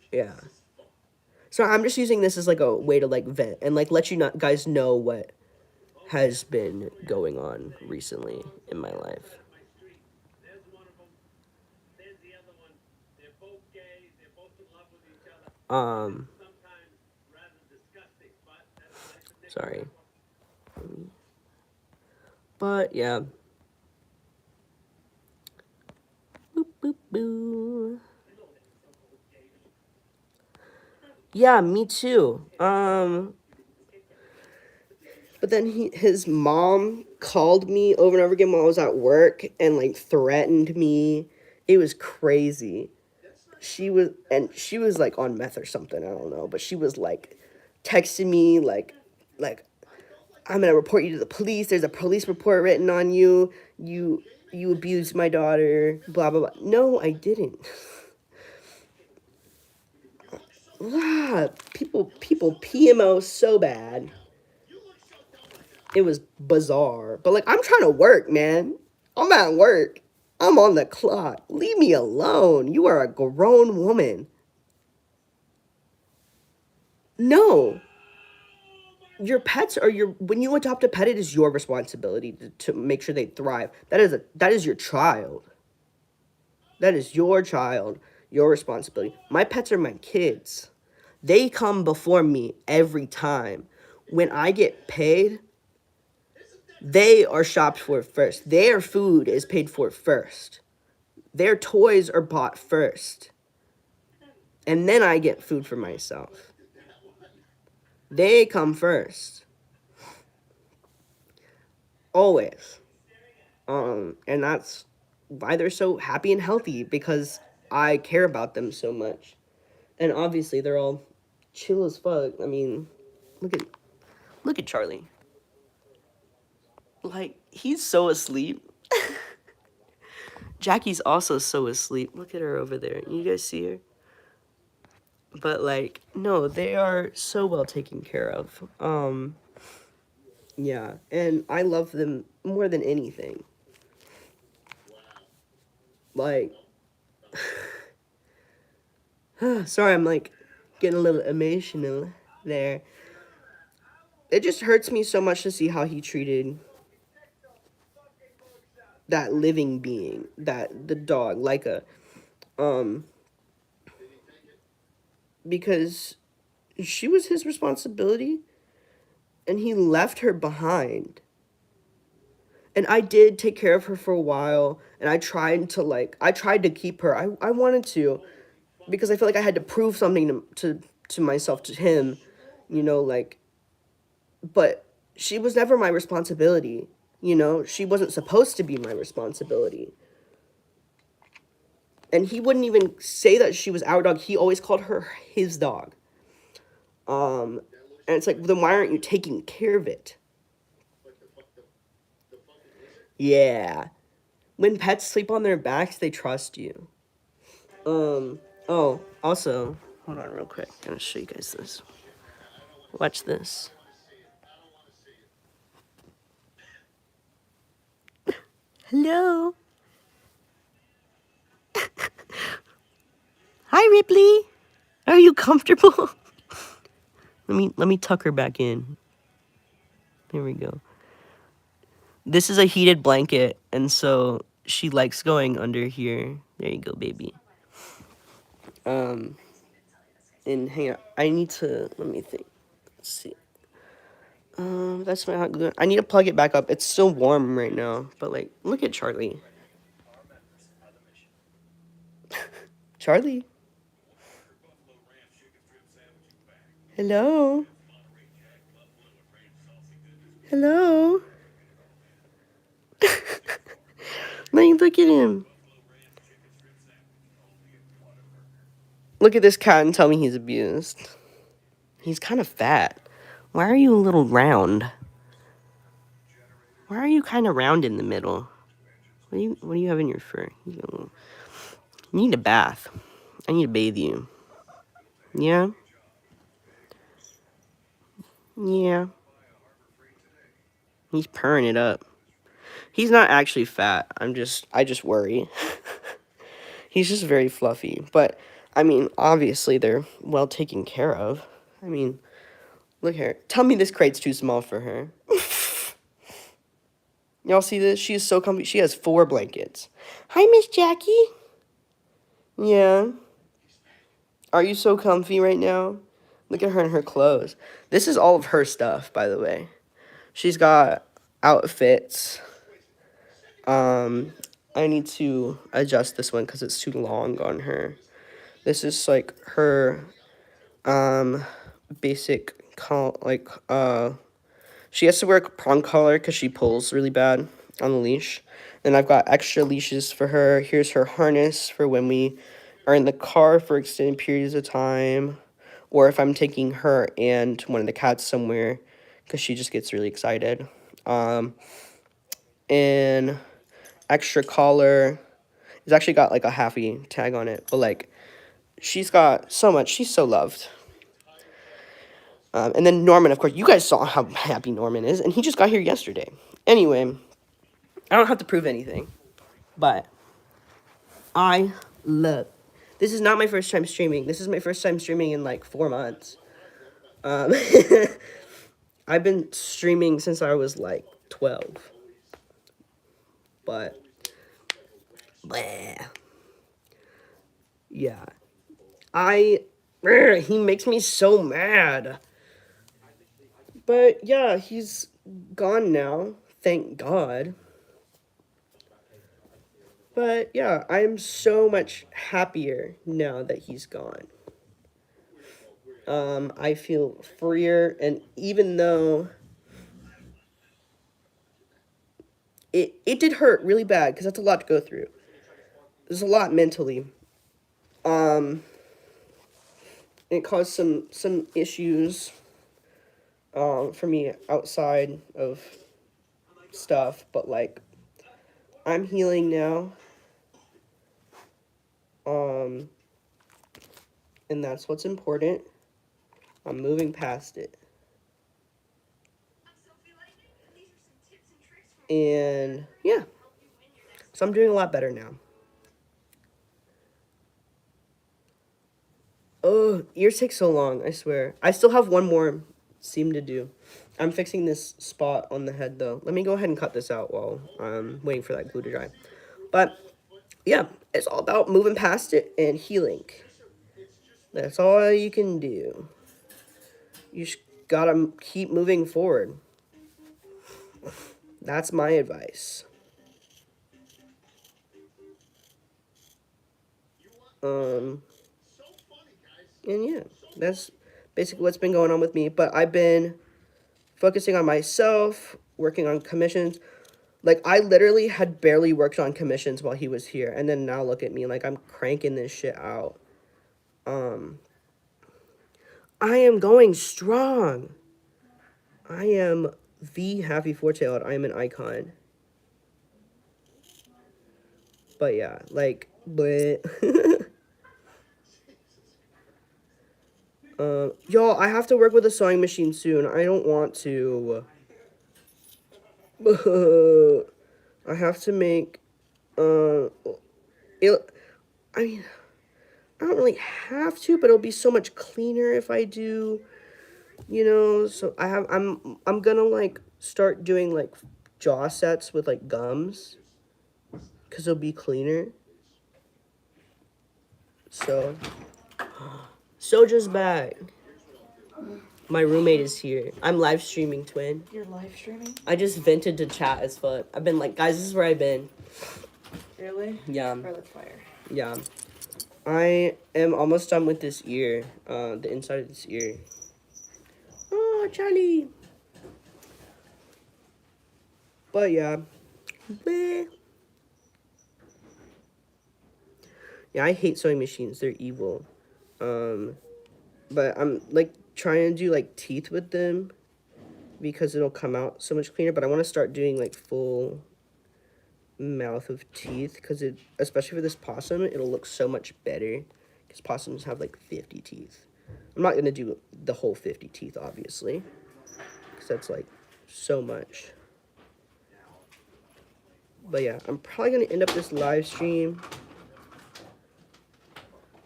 Yeah. So I'm just using this as like a way to like vent and like let you not guys know what has been going on recently in my life. Um Sorry. But yeah. Boop boop boo. Yeah, me too. But then his mom called me over and over again while I was at work and like threatened me. It was crazy. She was like on meth or something, I don't know, but she was like texting me like I'm gonna report you to the police. There's a police report written on you. You abused my daughter. Blah blah blah. No, I didn't. Ah, people PMO so bad. It was bizarre. But like I'm trying to work, man. I'm at work. I'm on the clock. Leave me alone. You are a grown woman. No. Your pets are your when you adopt a pet, it is your responsibility to make sure they thrive. That is your child. That is your child, your responsibility. My pets are my kids. They come before me every time. When I get paid, they are shopped for first. Their food is paid for first. Their toys are bought first. And then I get food for myself. They come first. Always. And that's why they're so happy and healthy because I care about them so much. And obviously they're all chill as fuck. I mean, look at look at Charlie. Like he's so asleep. Jackie's also so asleep. Look at her over there. You guys see her? But like no, they are so well taken care of. Yeah, and I love them more than anything. Like sorry, I'm like getting a little emotional there. It just hurts me so much to see how he treated that living being, that the dog, like a um because she was his responsibility and he left her behind. And I did take care of her for a while and I tried to keep her. I wanted to because I feel like I had to prove something to myself, to him, you know, like but she was never my responsibility, you know? She wasn't supposed to be my responsibility. And he wouldn't even say that she was our dog. He always called her his dog. Um, and it's like, then why aren't you taking care of it? Yeah. When pets sleep on their backs, they trust you. Oh, also, hold on real quick. I'm gonna show you guys this. Watch this. Hello. Hi, Ripley. Are you comfortable? Let me tuck her back in. There we go. This is a heated blanket, and so she likes going under here. There you go, baby. Um, and hang on. I need to, let me think. Let's see. That's my hot glue. I need to plug it back up. It's still warm right now, but like, look at Charlie. Charlie. Hello. Hello. Like, look at him. Look at this cat and tell me he's abused. He's kind of fat. Why are you a little round? Why are you kind of round in the middle? What do you have in your fur? You need a bath. I need to bathe you. Yeah? Yeah. He's purring it up. He's not actually fat. I just worry. He's just very fluffy. But, I mean, obviously they're well taken care of. I mean, look here. Tell me this crate's too small for her. Y'all see this? She is so comfy. She has 4 blankets. Hi, Miss Jackie. Yeah. Are you so comfy right now? Look at her in her clothes. This is all of her stuff, by the way. She's got outfits. I need to adjust this one because it's too long on her. This is like her, basic She has to wear a prong collar because she pulls really bad on the leash. Then I've got extra leashes for her. Here's her harness for when we are in the car for extended periods of time, or if I'm taking her and one of the cats somewhere, because she just gets really excited. And extra collar. It's actually got like a happy tag on it, but like she's got so much. She's so loved. And then Norman, of course, you guys saw how happy Norman is, and he just got here yesterday. Anyway, I don't have to prove anything, but I love. This is not my first time streaming. This is my first time streaming in like 4 months. Um, I've been streaming since I was like 12. But, bleh. Yeah. He makes me so mad. But yeah, he's gone now. Thank God. But yeah, I'm so much happier now that he's gone. I feel freer, and even though it did hurt really bad, because that's a lot to go through. There's a lot mentally. It caused some issues for me outside of stuff, but like I'm healing now. And that's what's important. I'm moving past it. And yeah. So I'm doing a lot better now. Oh, ears take so long, I swear. I still have one more seam to do. I'm fixing this spot on the head though. Let me go ahead and cut this out while I'm waiting for that glue to dry. But yeah, it's all about moving past it and healing. That's all you can do. You just gotta keep moving forward. That's my advice. And yeah, that's basically what's been going on with me. But I've been focusing on myself, working on commissions. Like, I literally had barely worked on commissions while he was here. And then now look at me, like, I'm cranking this shit out. I am going strong. I am the happy four-tailed. I am an icon. But yeah, like, but... y'all, I have to work with a sewing machine soon. I don't want to. I have to make, it, I mean, I don't really have to, but it'll be so much cleaner if I do, you know, so I'm gonna, like, start doing, like, jaw sets with, like, gums, because it'll be cleaner. Soja's back. My roommate is here. I'm live streaming, twin. You're live streaming? I just vented to chat as fuck. I've been like, guys, this is where I've been. Really? Yeah. Bro, that's fire. Yeah. I am almost done with this ear. The inside of this ear. Oh, Charlie. But yeah. Bleh. Yeah, I hate sewing machines. They're evil. But I'm like trying to do like teeth with them because it'll come out so much cleaner. But I want to start doing like full mouth of teeth because it, especially for this possum, it'll look so much better because possums have like 50 teeth. I'm not gonna do the whole 50 teeth, obviously, because that's like so much. But yeah, I'm probably gonna end up this live stream.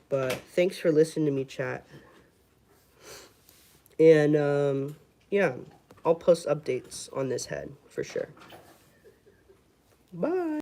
But thanks for listening to me, chat. And yeah, I'll post updates on this head for sure. Bye.